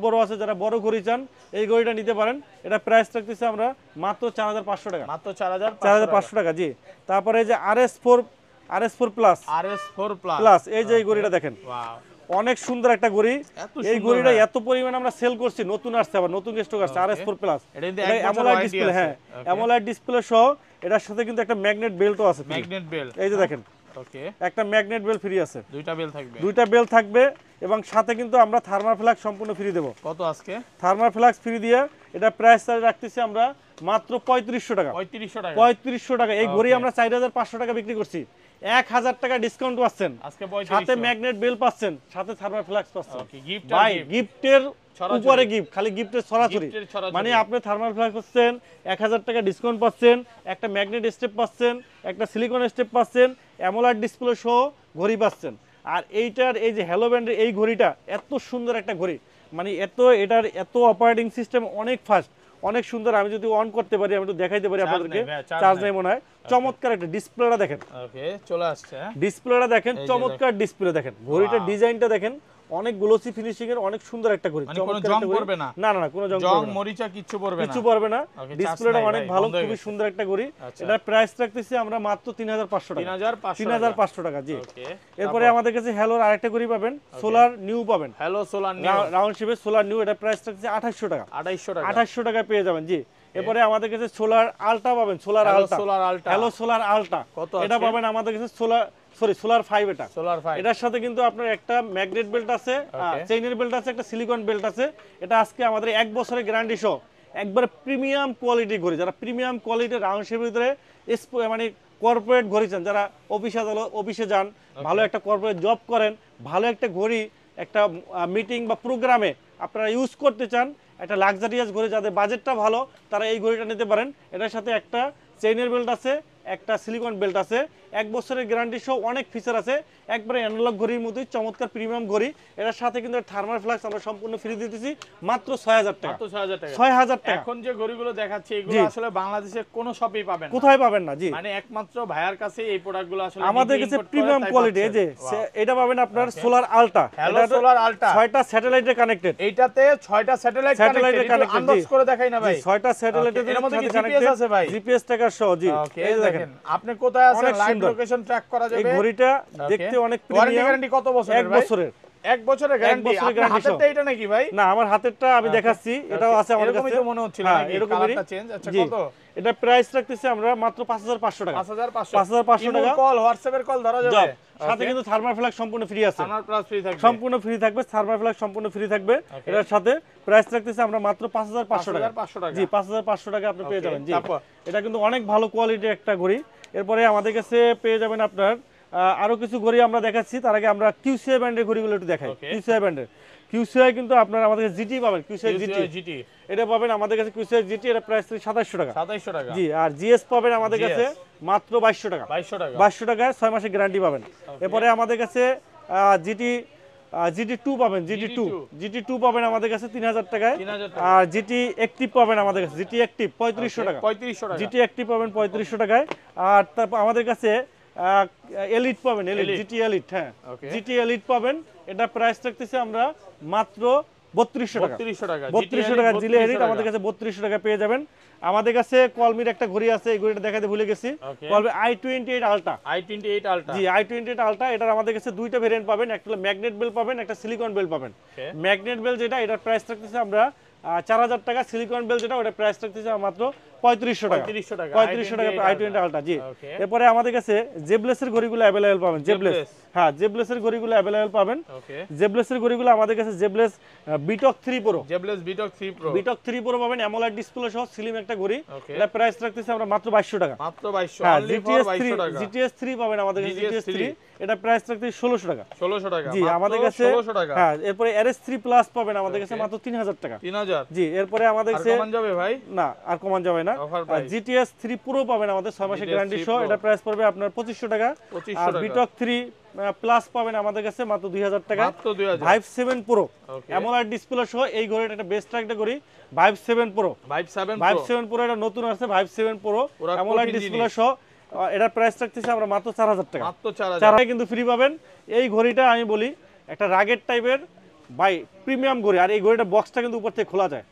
বড় আছে, যারা বড় ঘড়ি চান এই ঘড়িটা নিতে পারেন। এটা প্রাইস রাখতেছি আমরা মাত্র 4500 টাকা। মাত্র 4500 টাকা। জি, তারপরে এই যে RS4 প্লাস প্লাস এই যে এই ঘড়িটা দেখেন, ওয়াও, অনেক সুন্দর একটা ঘড়ি। এই ঘড়িটা এত পরিমাণ আমরা সেল করছি, নতুন আসছে, আবার নতুন স্টক আসছে RS4 প্লাস। এটা অ্যামোলেড ডিসপ্লে, হ্যাঁ অ্যামোলেড ডিসপ্লে সহ। এটার সাথে কিন্তু একটা ম্যাগনেট বেল্টও আছে, ম্যাগনেট বেল্ট, এই যে দেখেন। ওকে, একটা ম্যাগনেট বেল্ট ফ্রি আছে, দুইটা বেল থাকবে এবং সাথে কিন্তু আমরা থার্মাল ফ্লাক্স সম্পূর্ণ ফ্রি দেব। কত আজকে? থার্মাল ফ্লাক্স ফ্রি দিয়ে এটা প্রাইস রাখতেছি আমরা মাত্র 3500 টাকা। 3500 টাকা। এই ঘড়ি আমরা 4500 টাকা বিক্রি করছি, 1000 টাকা ডিসকাউন্ট পাচ্ছেন, সাথে ম্যাগনেট বেল পাচ্ছেন, সাথে থার্মাল ফ্লাক্স পাচ্ছেন। ভাই গিফটের উপরে গিফট, খালি গিফটের ছড়াছড়ি। মানে আপনি থার্মাল ফ্লাক্স পাচ্ছেন, 1000 টাকা ডিসকাউন্ট পাচ্ছেন, একটা ম্যাগনেট স্টেপ পাচ্ছেন, একটা সিলিকন স্টেপ পাচ্ছেন, অ্যামোলেড ডিসপ্লে সহ ঘড়ি পাচ্ছেন। আর এইটার এই যে হ্যালো ব্র্যান্ডের এই ঘড়িটা এত সুন্দর একটা ঘড়ি, মানে এটার এত অপারেটিং সিস্টেম অনেক ফাস্ট, অনেক সুন্দর। আমি যদি অন করতে পারি, আমি একটু দেখাইতে পারি আপনাদেরকে, চার্জ নেই মনে হয়। চমৎকার একটা ডিসপ্লেটা দেখেন, ওকে চলে আসছে, ডিসপ্লেটা দেখেন, চমৎকার ডিসপ্লে দেখেন, ঘড়িটার ডিজাইনটা দেখেন, অনেক গ্লোসি ফিনিশিং এর, অনেক সুন্দর একটা ঘড়ি। মানে কোনো জং পড়বে না? না না, কোনো জং মরিচা কিচ্ছু পড়বে না, কিছু পড়বে না। ডিসপ্লেটা অনেক ভালো, খুবই সুন্দর একটা ঘড়ি। এটা প্রাইস রাখতেছি আমরা মাত্র 3500 টাকা। 3500 টাকা। জি, এরপরে আমাদের কাছে হ্যালোর আরেকটা ঘড়ি পাবেন, সোলার নিউ পাবেন, হ্যালো সোলার নিউ, রাউন্ড শেপের সোলার নিউ। এটা প্রাইস রাখতেছি 2800 টাকা। 2800 টাকা পেয়ে যাবেন। জি, এরপরে আমাদের কাছে সোলার আলটা পাবেন, সোলার আলটা, হ্যালো সোলার আলটা। এটা পাবেন আমাদের কাছে সোলার 5। এটার সাথে কিন্তু আপনার একটা ম্যাগনেট বেল্ট আছে, চেইনের বেল্ট আছে, একটা সিলিকন বেল্ট আছে। এটা আজকে আমাদের 1 বছরের গ্যারান্টি সহ একবার প্রিমিয়াম কোয়ালিটি ঘড়ি। যারা প্রিমিয়াম কোয়ালিটি রাউন্ড শেপের ভিতরে মানে কর্পোরেট ঘড়ি চান, যারা অফিসে যান, ভালো একটা কর্পোরেট জব করেন, ভালো একটা ঘড়ি একটা মিটিং বা প্রোগ্রামে আপনারা ইউজ করতে চান, একটা লাক্সারিয়াস ঘড়ি, যাদের বাজেটটা ভালো তারা এই ঘড়িটা নিতে পারেন। এটার সাথে একটা চেইনের বেল্ট আছে, একটা সিলিকন বেল্ট আছে, 1 বছরের গ্যারান্টি সহ অনেক ফিচার আছে, একবারে অ্যানালগ ঘড়ির মতোই চমৎকার প্রিমিয়াম ঘড়ি। এটার সাথে কিন্তু থার্মাল ফ্লাক্স আমরা সম্পূর্ণ ফ্রি দিতেছি মাত্র 6000 টাকা। 6000 টাকা। এখন যে ঘড়িগুলো দেখাচ্ছি এগুলো আসলে বাংলাদেশে কোনো শপেই পাবেন না, কোথায় পাবেন না। জি, মানে একমাত্র ভাইয়ার কাছে এই প্রোডাক্টগুলো আসলে আমাদের কাছে প্রিমিয়াম কোয়ালিটি। এই যে এটা পাবেন আপনার সোলার আলটা, হ্যালো সোলার আলটা, 6টা স্যাটেলাইটে কানেক্টেড। এইটাতে 6টা স্যাটেলাইট কানেক্টেড। আনবক্স করে দেখাই না ভাই? 6টা স্যাটেলাইটের এর মধ্যে কি জিপিএস আছে ভাই? জিপিএস ট্র্যাকার সহ। জি, এই দেখেন আপনি কোথায় আছেন, লাইভ লোকেশন ট্র্যাক করা যাবে। এই ঘড়িটা দেখতে অনেক প্রিমিয়াম। গ্যারান্টি কত বছরের? 1 বছরের। 1 বছরের গ্যারান্টি। আপনার হাতেরটা এটা নাকি ভাই? না, আমার হাতেরটা আমি দেখাচ্ছি, এটাও আছে আমাদের কাছে। এরকমই তো মনে হচ্ছিল নাকি, কালারটা চেঞ্জ। আচ্ছা কত? এটা প্রাইস রাখতেছি আমরা মাত্র 5500 টাকা। 5500 টাকা। কল, হোয়াটসঅ্যাপের কল ধরা যাবে। সাথে কিন্তু থার্মাল ফ্লাক্স সম্পূর্ণ ফ্রি আছে, থার্মাল ফ্লাক্স ফ্রি থাকবে, সম্পূর্ণ ফ্রি থাকবে, থার্মাল ফ্লাক্স সম্পূর্ণ ফ্রি থাকবে। এটার সাথে প্রাইস রাখতেছি আমরা মাত্র 5500 টাকা। জি, 5500 টাকা আপনি পেয়ে যাবেন। জি, এটা কিন্তু অনেক ভালো কোয়ালিটির একটা ঘড়ি। এরপরে আমাদের কাছে পেয়ে যাবেন আপনার আরো কিছু ঘড়ি আমরা দেখাচ্ছি। তার আগে আমরা কিউসিআই ব্র্যান্ডের ঘড়িগুলো একটু দেখাই। কিউসিআই কিন্তু আপনার আমাদের কাছে জিটি পাবেন, কিউসিআই জিটি এটা পাবেন আমাদের কাছে। কিউসিআই জিটি এটা প্রাইস 2700 টাকা। জি, আর জিএস পাবেন আমাদের কাছে মাত্র 2200 টাকা। 2200 টাকায় 6 মাসের গ্যারান্টি পাবেন। এরপরে আমাদের কাছে GT2 পাবেন, GT2 পাবেন আমাদের কাছে 3000 টাকায়। আর জিটি অ্যাক্টিভ পাবেন আমাদের কাছে, জিটি অ্যাক্টিভ 3500 টাকা। জিটি অ্যাক্টিভ পাবেন 3500 টাকায়। আর তারপর আমাদের কাছে এলিট পাবেন, জিটি এলিট, হ্যাঁ জিটি এলিট পাবেন। এটা প্রাইস রাখতেছি আমরা মাত্র 3200 টাকা। 3200 টাকা জিলে এলিট আমাদের কাছে 3200 টাকা পেয়ে যাবেন। আমাদের কাছে কলমির একটা ঘড়ি আছে, এই ঘড়িটা দেখাতে ভুলে গেছি, কলমি i28 আলটা। জি, i28 আলটা। এটার আমাদের কাছে দুইটা ভেরিয়েন্ট পাবেন, একটা হলো ম্যাগনেট বেল পাবেন, একটা সিলিকন বেল পাবেন। ম্যাগনেট বেল যেটা, এটার প্রাইস রাখতেছি আমরা 4000 টাকা। সিলিকন বেল যেটা, ওটা প্রাইস রাখতেছি মাত্র 3500 টাকা। 3500 টাকা i20 আলটা। জি, এরপরে আমাদের কাছে জেবলেসের ঘড়িগুলো अवेलेबल পাবেন। জেবলেস, হ্যাঁ জেবলেসের ঘড়িগুলো अवेलेबल পাবেন। জেবলেসের ঘড়িগুলো আমাদের কাছে জেবলেস বিটক 3 প্রো, বিটক 3 প্রো পাবেন, অ্যামোলেড ডিসপ্লে সহ স্লিম একটা ঘড়ি। এটা প্রাইস রাখতেছি আমরা মাত্র 2200 টাকা। হ্যাঁ, জিটিএস 3 পাবেন আমাদের কাছে, জিটিএস 3 এটা প্রাইস রাখতেছি 1600 টাকা। জি, আমাদের কাছে। হ্যাঁ, এরপরে RS3 প্লাস পাবেন আমাদের কাছে মাত্র 3000 টাকা। জি, এরপরে আমাদের কাছে কমান যাবে ভাই? না, আর কমান যাবে না। জিটিএস 3 প্রো পাবেন আমাদের 6 মাসের গ্যারান্টি সহ। এটা প্রাইস পড়বে আপনার 2500 টাকা। আর বিটক 3 প্লাস পাবেন আমাদের কাছে মাত্র 2000 টাকা। ভাইভ 7 প্রো অ্যামোলেড ডিসপ্লে সহ এই ঘড়িটা একটা বেস্ট একটা ঘড়ি, ভাইভ 7 প্রো। ভাইভ 7 প্রো এটা নতুন আছে, ভাইভ 7 প্রো অ্যামোলেড ডিসপ্লে সহ। এটার প্রাইস রাখতেছি আমরা মাত্র 4000 টাকা। 4000 কিন্তু ফ্রি পাবেন। এই ঘড়িটা আমি বলি একটা রাগের টাইপের ভাই প্রিমিয়াম ঘড়ি, আর এই ঘড়িটা বক্সটা কিন্তু উপর থেকে খোলা যায়,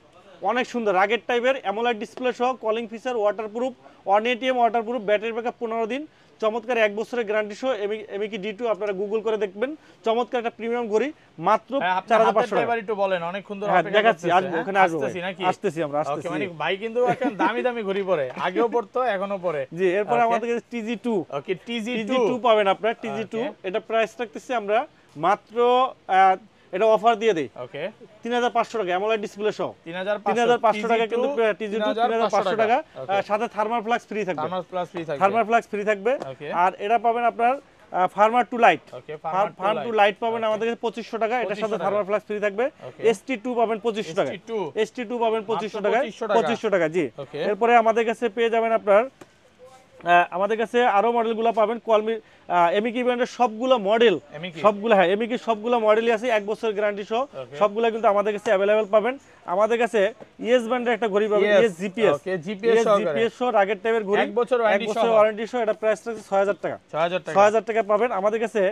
অনেক সুন্দর রাগের টাইপের অ্যামোলেড ডিসপ্লে সহ, calling feature, waterproof, on ATM waterproof, battery backup 15 দিন, চমৎকার 1 বছরের গ্যারান্টি সহ এমিকি D2 আপনারা গুগল করে দেখবেন। চমৎকার একটা প্রিমিয়াম ঘড়ি মাত্র 4500 টাকা। একটু বলেন, অনেক সুন্দর দেখাচ্ছি, আসবো ওখানে, আসতেছি আমরা আসতেছি। ওকে, মানে ভাই কিন্তু এখন দামি দামি ঘড়ি পরে, আগেও পড়তো এখনো পরে। জি, এরপর আমাদের কাছে TG2, ওকে TG2 পাবেন আপনারা। TG2 এটা প্রাইস রাখতেছি আমরা মাত্র এটা অফার দিয়ে দেই, ওকে 3500 টাকা অ্যামোলেড ডিসপ্লে সহ, 3500 টাকা কিন্তু TG2 3500 টাকা, সাথে থার্মাল ফ্লাক্স ফ্রি থাকবে, আর এটা পাবেন আপনার farmer to light, farm to light পাবেন আমাদের কাছে 2500 টাকা, এটার সাথে থার্মাল ফ্লাক্স ফ্রি থাকবে। ST2 পাবেন 2500 টাকা, ST2 পাবেন 2500 টাকা, 2500 টাকা জি। এরপরে আমাদের কাছে পেয়ে যাবেন আপনার আমাদের কাছে আরো মডেলগুলো পাবেন, কলমি এমিকি ব্র্যান্ডের সবগুলো মডেল, সবগুলো হ্যাঁ এমিকি সবগুলো মডেলই আছে 1 বছর গ্যারান্টি সহ, সবগুলো কিন্তু আমাদের কাছে अवेलेबल পাবেন। আমাদের কাছে ইএস ব্র্যান্ডের একটা ঘড়ি পাবেন, ইএস জিপিএস, ওকে জিপিএস সহ রাগের টাইপের ঘড়ি, 1 বছর ওয়ারেন্টি সহ, এটা প্রাইস আছে 6000 টাকা, 6000 টাকা পাবেন। আমাদের কাছে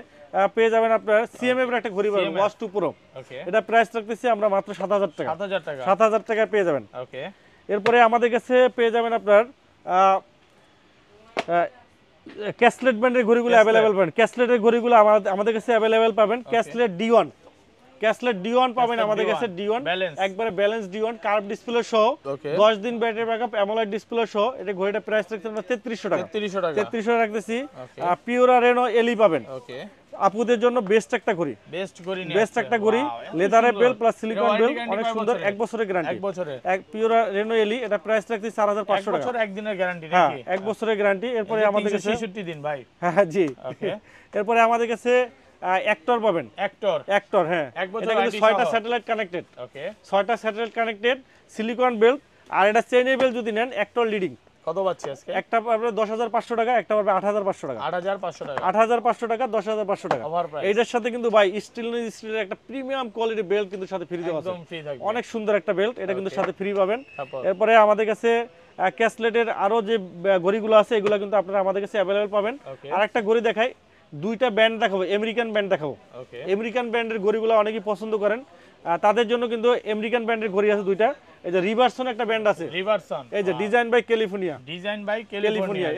পেয়ে যাবেন আপনার সিএমএফ এর একটা ঘড়ি পাবেন, ওয়াচ 2 প্রো, ওকে এটা প্রাইস রাখতেছি আমরা মাত্র 7000 টাকা, 7000 টাকা পেয়ে যাবেন, ওকে। এরপরে আমাদের কাছে পেয়ে যাবেন আপনার ক্যাসলেট ব্র্যান্ডের ঘড়িগুলো अवेलेबल পাবেন, ক্যাসলেটের ঘড়িগুলো আমাদের কাছে अवेलेबल পাবেন। ক্যাসলেট D1, ক্যাসলেট D1 পাবেন আমাদের কাছে, D1 একবারে ব্যালেন্স D1 কার্ভ ডিসপ্লে সহ, 10 দিন ব্যাটারি ব্যাকআপ, অ্যামোলেড ডিসপ্লে সহ, এটা ঘড়িটা প্রাইস রাখতে আমরা 3300 টাকা, 3300 টাকা রাখতেছি। পিওরা রেনো এলি পাবেন, ওকে আপুদের জন্য বেস্ট একটা ঘড়ি, বেস্ট একটা ঘড়ি, লেদারের বেল প্লাস সিলিকন বেল, অনেক সুন্দর, 1 বছরের গ্যারান্টি, 1 বছরের পিওরা রেনো এলি, এটা প্রাইস রাখছি 4500 টাকা, 1 বছর 1 দিনের গ্যারান্টি নাকি? 1 বছরের গ্যারান্টি। এরপরে আমাদের কাছে 66 দিন ভাই, হ্যাঁ জি, ওকে। এরপরে আমাদের কাছে অ্যাক্টর পাবেন, অ্যাক্টর হ্যাঁ, এটা কিন্তু 6টা স্যাটেলাইট কানেক্টেড, ওকে 6টা স্যাটেলাইট কানেক্টেড, সিলিকন বেল, আর এটা চেইনেবল যদি নেন অ্যাক্টর লিডিং। কত পাচ্ছি আজকে? একটা পাবে 10500 টাকা, একটা পাবে 8500 টাকা, 8500 টাকা, 8500 টাকা, 10500 টাকা এইটার সাথে কিন্তু ভাই স্টিলের একটা প্রিমিয়াম কোয়ালিটি বেল্ট কিন্তু সাথে ফ্রি দেওয়া আছে, একদম ফ্রি থাকবে, অনেক সুন্দর একটা বেল্ট, এটা কিন্তু সাথে ফ্রি পাবেন। এরপরে আমাদের কাছে ক্যাসলেটের আরো যে ঘড়িগুলো আছে এগুলো কিন্তু আপনারা আমাদের কাছে अवेलेबल পাবেন। আর একটা ঘড়ি দেখাই, দুইটা ব্র্যান্ড দেখাবো, আমেরিকান ব্র্যান্ড দেখাবো, আমেরিকান ব্র্যান্ডের ঘড়িগুলো অনেকেই পছন্দ করেন, তাদের জন্য কিন্তু আমেরিকান ব্র্যান্ডের ঘড়ি আছে দুইটা। এই যে রিভারসন একটা ব্র্যান্ড আছে, রিভারসন, এই যে ডিজাইন বাই ক্যালিফোর্নিয়া,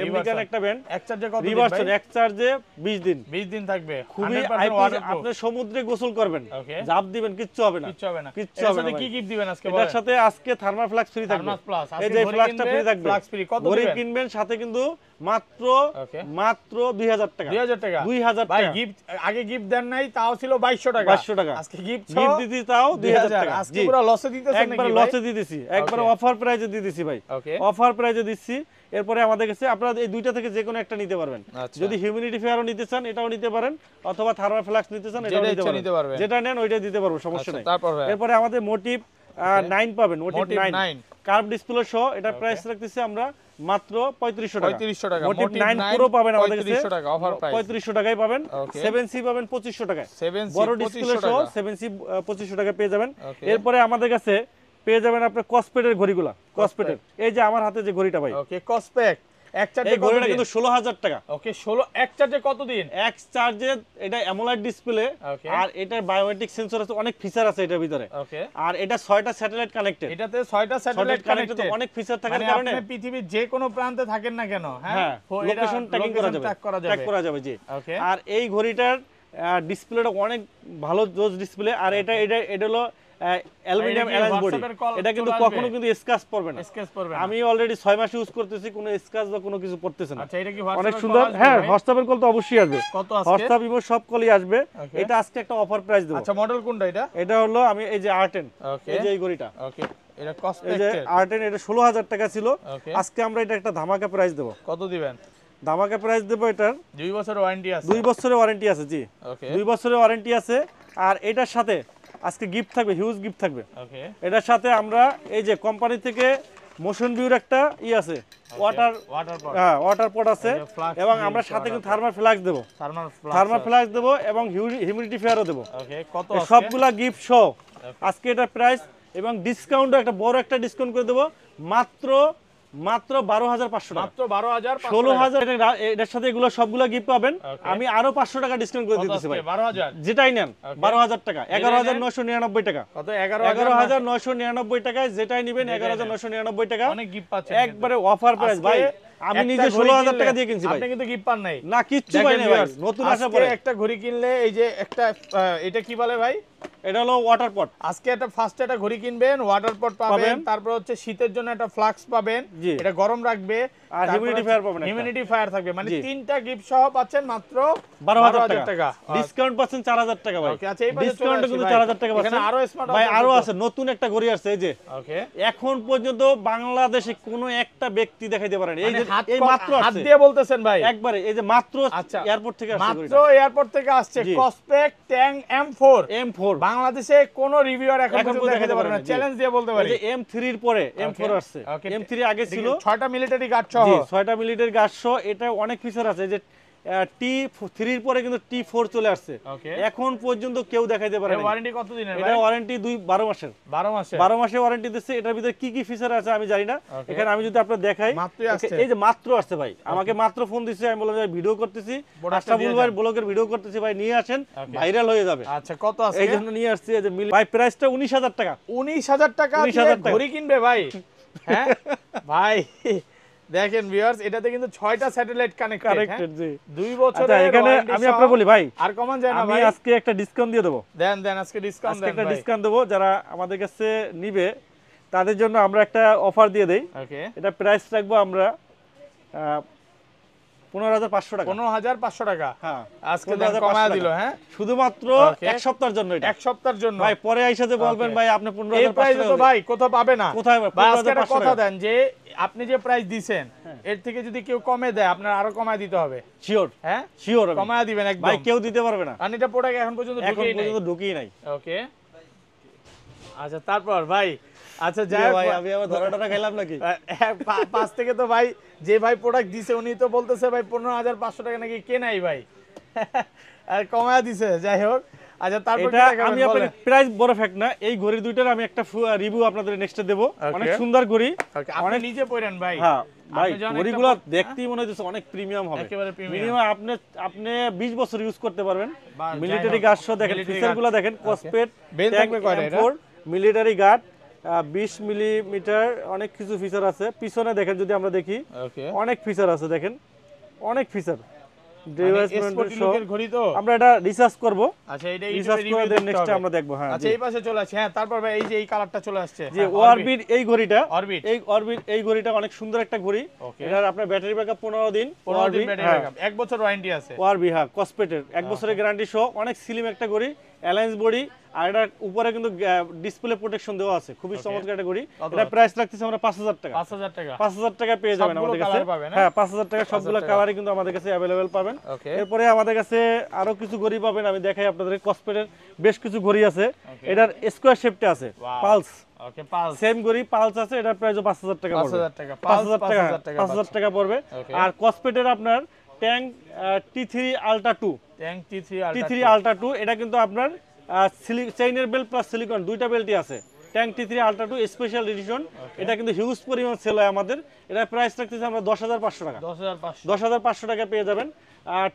আমেরিকান একটা ব্র্যান্ড, এক চার্জে কত দিন রিভারসন, এক চার্জে 20 দিন, 20 দিন থাকবে, খুবই আপনি সমুদ্রে গোসল করবেন, জাপ দিবেন, কিচ্ছু হবে না, কিচ্ছু হবে না। কি গিফট দিবেন আজকে? এর সাথে আজকে থার্মাল ফ্লাক্স ফ্রি থাকবে, এই যে ফ্লাক্সটা ফ্রি থাকবে, ফ্লাক্স ফ্রি। কত ঘড়ি কিনবেন সাথে কিন্তু মাত্র 2000 টাকা, 2000 টাকা ভাই গিফট। আগে গিফট দেন নাই, তাও ছিল 2200 টাকা, 2200 টাকা আজকে গিফট দিতেছি, তাও 2000 টাকা। আজকে পুরো লসে দিতেছেন নাকি? একবার লসে দিতেছি, একবার অফার প্রাইজে দিতেছি ভাই, অফার প্রাইজে দিচ্ছি। এরপরে আমাদের কাছে আপনারা এই দুইটা থেকে যে কোনো একটা নিতে পারবেন, যদি হিউমিডিটি ফেয়ারও নিতে চান এটাও নিতে পারেন, অথবা থার্মাল ফ্লাক্স নিতে চান এটাও নিতে পারবেন, যেটা নেন ওইটা দিতে পারবো, সমস্যা নাই। এরপরে আমাদের মোটিভ 9 পাবেন, মোটিভ 9 কার্ভ ডিসপ্লে সহ, এটা প্রাইস রাখতেছি আমরা মাত্র 3500 টাকা, মোটিভ 9 প্রো পাবেন আমাদের কাছে 3500 টাকায় পাবেন। 7C পাবেন 2500 টাকায়, বড় ডিসপ্লে সহ 7C 2500 টাকা পেয়ে যাবেন। এরপরে আমাদের কাছে পেয়ে যাবেন আপনার কসপেটের ঘড়িগুলা, কসপেটের এই যে আমার হাতে যে ঘড়িটা ভাই, ওকে কসপেট এক চার্জে কত দিন? কিন্তু 16000 টাকা, ওকে 16 এক চার্জে কত দিন? এক চার্জে এটা অ্যামোলেড ডিসপ্লে, আর এটার বায়োমেট্রিক সেন্সর আছে, অনেক ফিচার আছে এটার ভিতরে, ওকে। আর এটা 6টা স্যাটেলাইট কানেক্টেড, এটাতে 6টা স্যাটেলাইট কানেক্টেড, অনেক ফিচার থাকার কারণে আপনি পৃথিবীর যে কোনো প্রান্তে থাকেন না কেন, হ্যাঁ লোকেশন ট্র্যাকিং করা যাবে, জি, ওকে। আর এই ঘড়িটার ডিসপ্লেটা অনেক ভালো জোস ডিসপ্লে, আর এটা হলো অ্যালুমিনিয়াম অ্যালাইন্স বডি, এটা কিন্তু কখনো কিন্তু স্ক্র্যাচ পড়বে না, আমি অলরেডি 6 মাস ইউজ করতেছি, কোনো স্ক্র্যাচ বা কোনো কিছু পড়তেছে না। আচ্ছা, এটা কি অনেক সুন্দর, হ্যাঁ হোয়াটসঅ্যাপের কল তো অবশ্যই আসবে, কত আসবে? হোয়াটসঅ্যাপ ইমো সব কলই আসবে। এটা আজকে একটা অফার প্রাইস দেব। আচ্ছা, মডেল কোনটা এটা? এটা হলো আমি এই যে R10, এই যে এই ঘড়িটা, ওকে এটা কসপেক্ট, এই যে R10 এটা 16000 টাকা ছিল, আজকে আমরা এটা একটা ধামাকা প্রাইস দেব। কত দিবেন? ধামাকা প্রাইস দেব এটার 2 বছরের ওয়ারেন্টি আছে, 2 বছরের ওয়ারেন্টি আছে, জি, ওকে 2 বছরের ওয়ারেন্টি আছে। আর এটার সাথে আজকে গিফট থাকবে, হিউজ গিফট থাকবে, ওকে। এটার সাথে আমরা এই যে কোম্পানি থেকে মোশন ভিউর একটা আছে, ওয়াটার পট আছে, এবং আমরা সাথে কিন্তু থার্মাল ফ্লাক্স দেব, থার্মাল ফ্লাক্স দেব, এবং হিউমিডিটি ফেয়ারও দেব, ওকে। কত? সবগুলা গিফট সহ আজকে এটা প্রাইস, এবং ডিসকাউন্ট একটা বড় একটা ডিসকাউন্ট করে দেব, মাত্র মাত্র 12,500 টাকা, মাত্র 12,500 16,000 এটার সাথে এগুলো সবগুলো গিফট পাবেন। আমি আরো 500 টাকা ডিসকাউন্ট করে দিতেছি ভাই, 12,000 যেটাই নেন 12,000 টাকা, 11,999 টাকা, কত 11,999 টাকায় যেটাই নেবেন 11,999 টাকা, অনেক গিফট পাচ্ছেন একবারে অফার প্রাইস ভাই। আমি নিজে 16,000 টাকা দিয়ে কিনছি ভাই, আপনি কিন্তু গিফট পান নাই না কিচ্ছু পাই নাই ভাই, নতুন আসা পরে একটা ঘড়ি কিনলে এই যে একটা এটা কি বলে ভাই, এটা হলো ওয়াটার পট। আজকে একটা ফার্স্টে একটা ঘড়ি কিনবেন, ওয়াটার পট পাবেন, তারপর হচ্ছে শীতের জন্য একটা ফ্লাক্স পাবেন, এটা গরম রাখবে, আর হিউমিডিটি ফায়ার পাবেন, হিউমিডিটি ফায়ার থাকবে, মানে তিনটা গিফট সহ পাচ্ছেন মাত্র 12,000 টাকা, ডিসকাউন্ট পাচ্ছেন 4,000 টাকা ভাই। ওকে, আচ্ছা এই পাশে ডিসকাউন্ট কিন্তু 4,000 টাকা পাচ্ছেন। এখানে আরো স্মার্ট ভাই আরো আছে, নতুন একটা ঘড়ি আসছে এই যে, ওকে, এখন পর্যন্ত বাংলাদেশে কোনো একটা ব্যক্তি দেখাইতে পারেন, এই যে এই মাত্র হাত আসছে, দিয়ে বলতেছেন ভাই একবারে এই যে মাত্র আচ্ছা এয়ারপোর্ট থেকে আসছে মাত্র এয়ারপোর্ট থেকে আসছে কসপেক ট্যাং M4 বাংলাদেশে কোন রিভিউয়ার এখন পর্যন্ত দেখাতে পারবে না, চ্যালেঞ্জ দিয়ে বলতে পারি। এই যে M3 এর পরে M4 আসছে, M3 আগে ছিল 6টা মিলিটারি গার্ড সহ, জি 6টা মিলিটারি গার্ড সহ, এটা অনেক ফিচার আছে। যে T3 এর পরে কিন্তু T4 চলে আসছে, এখন পর্যন্ত কেউ দেখাইতে পারে না। ওয়ারেন্টি কত দিনের ভাই? এটা ওয়ারেন্টি 12 মাসের, 12 মাসের ওয়ারেন্টি দিচ্ছে। এটার ভিতরে কি কি ফিচার আছে আমি জানি না, এখানে আমি যদি আপনাদের দেখাই, এই যে মাত্র আসছে ভাই, আমাকে মাত্র ফোন দিচ্ছে, আমি বললাম যে ভিডিও করতেছি, আশরাফুল ভাই ব্লগের ভিডিও করতেছি ভাই, নিয়ে আসেন, ভাইরাল হয়ে যাবে। আচ্ছা কত আছে? এই জন্য নিয়ে আসছি। এই যে ভাই প্রাইসটা 19,000 টাকা, 19,000 টাকা ঘড়ি কিনবে ভাই, হ্যাঁ ভাই দেখেন ভিউয়ার্স, এটাতে কিন্তু 6টা স্যাটেলাইট কানেক্টেড, জি 2 বছরের। আচ্ছা এখানে আমি আপনাকে বলি ভাই, আর কমান যায় না ভাই, আমি আজকে একটা ডিসকাউন্ট দিয়ে দেব। দেন আজকে ডিসকাউন্ট দেন, একটা ডিসকাউন্ট দেব, যারা আমাদের কাছে নিবে তাদের জন্য আমরা একটা অফার দিয়ে দেই। ওকে, এটা প্রাইস রাখবো আমরা 15,500 টাকা, 15,500 টাকা। হ্যাঁ আজকে দাম কমায় দিল, হ্যাঁ শুধুমাত্র এক সপ্তাহের জন্য। এটা এক সপ্তাহের জন্য ভাই, পরে আইসা যে বলবেন ভাই আপনি 15,500 এই প্রাইসে তো ভাই কোথাও পাবে না, কোথায় ভাই আজকে একটা কথা দেন যে আপনি যে প্রাইস দিবেন এর থেকে যদি কেউ কমে দেয় আপনার আরো কমায় দিতে হবে। শিওর, হ্যাঁ শিওর কমায় দিবেন একদম ভাই, কেউ দিতে পারবে না, আর এটা প্রোডাক্ট এখন পর্যন্ত ঢুকেই নাই। ওকে, আচ্ছা তারপর ভাই, আচ্ছা যাই ভাই আমি আবার ধরাটা খাইলাম নাকি? 5 থেকে তো ভাই যে ভাই প্রোডাক্ট দিছে উনি তো বলতেছে ভাই 15,500 টাকা নাকি কেনাই ভাই, আর কমায় দিছে। যাই হোক, আচ্ছা তারপর এটা আমি আপনাদের প্রাইস বড় ফ্যাক্ট না, এই ঘড়ি দুইটার আমি একটা রিভিউ আপনাদের নেক্সটে দেব। অনেক সুন্দর ঘড়ি, অনেক নিজে পড়েন ভাই। হ্যাঁ ভাই, ঘড়িগুলো দেখতেই মনে হচ্ছে অনেক প্রিমিয়াম হবে, মিনিমাম আপনি 20 বছর ইউজ করতে পারবেন। মিলিটারি গার্ড সহ দেখেন, ফিচারগুলো দেখেন, কসপেট M4 মিলিটারি গার্ড, 20 মিলিমিটার, অনেক কিছু ফিচার আছে। পিছনে দেখেন, যদি আমরা দেখি অনেক ফিচার আছে, দেখেন অনেক ফিচার। আমরা এটা রিসার্চ করব, আচ্ছা এটা রিসার্চ করে দেন নেক্সট আমরা দেখব। হ্যাঁ আচ্ছা এই পাশে চলে আসে, হ্যাঁ তারপর ভাই এই যে এই কালারটা চলে আসছে, যে অরবিট এই ঘড়িটা, এই ঘড়িটা অনেক সুন্দর একটা ঘড়ি। এটার আপনার ব্যাটারি ব্যাকআপ 15 দিন, ব্যাটারি ব্যাকআপ 1 বছর ওয়ারেন্টি আছে, ওয়ারবি হ্যাঁ কসপেটের 1 বছরের গ্যারান্টি সহ, অনেক স্লিম একটা ঘড়ি, অ্যালায়েন্স বডি, আর এটার উপরে কিন্তু ডিসপ্লে প্রোটেকশন দেওয়া আছে, খুবই চমৎকার একটা ঘড়ি। এটা প্রাইস রাখতেছি আমরা 5,000 টাকা, 5,000 টাকা পেয়ে যাবেন আমাদের কাছে। হ্যাঁ 5,000 টাকা সবগুলো কালারই কিন্তু আমাদের কাছে अवेलेबल পাবেন। এরপরে আমাদের কাছে আরো কিছু ঘড়ি পাবেন, আমি দেখাই আপনাদের। কসপেটের বেশ কিছু ঘড়ি আছে, এটার স্কয়ার শেপটা আছে, পালস, ওকে পালস সেম ঘড়ি পালস আছে, এটার প্রাইস 5,000 টাকা পড়বে, 5,000 টাকা পড়বে। আর কসপেটের আপনার ট্যাং T3 Ultra 2, T3 Ultra 2, এটা কিন্তু আপনার চেইনের বেল্ট প্লাস সিলিকন দুইটা বেল্টই আছে। ট্যাং T3 Ultra 2 স্পেশাল এডিশন, এটা কিন্তু হিউজ পরিমাণ সেল হয় আমাদের। এটা প্রাইস রাখতেছি আমরা 10,500 টাকা, 10,500 টাকা পেয়ে যাবেন। আর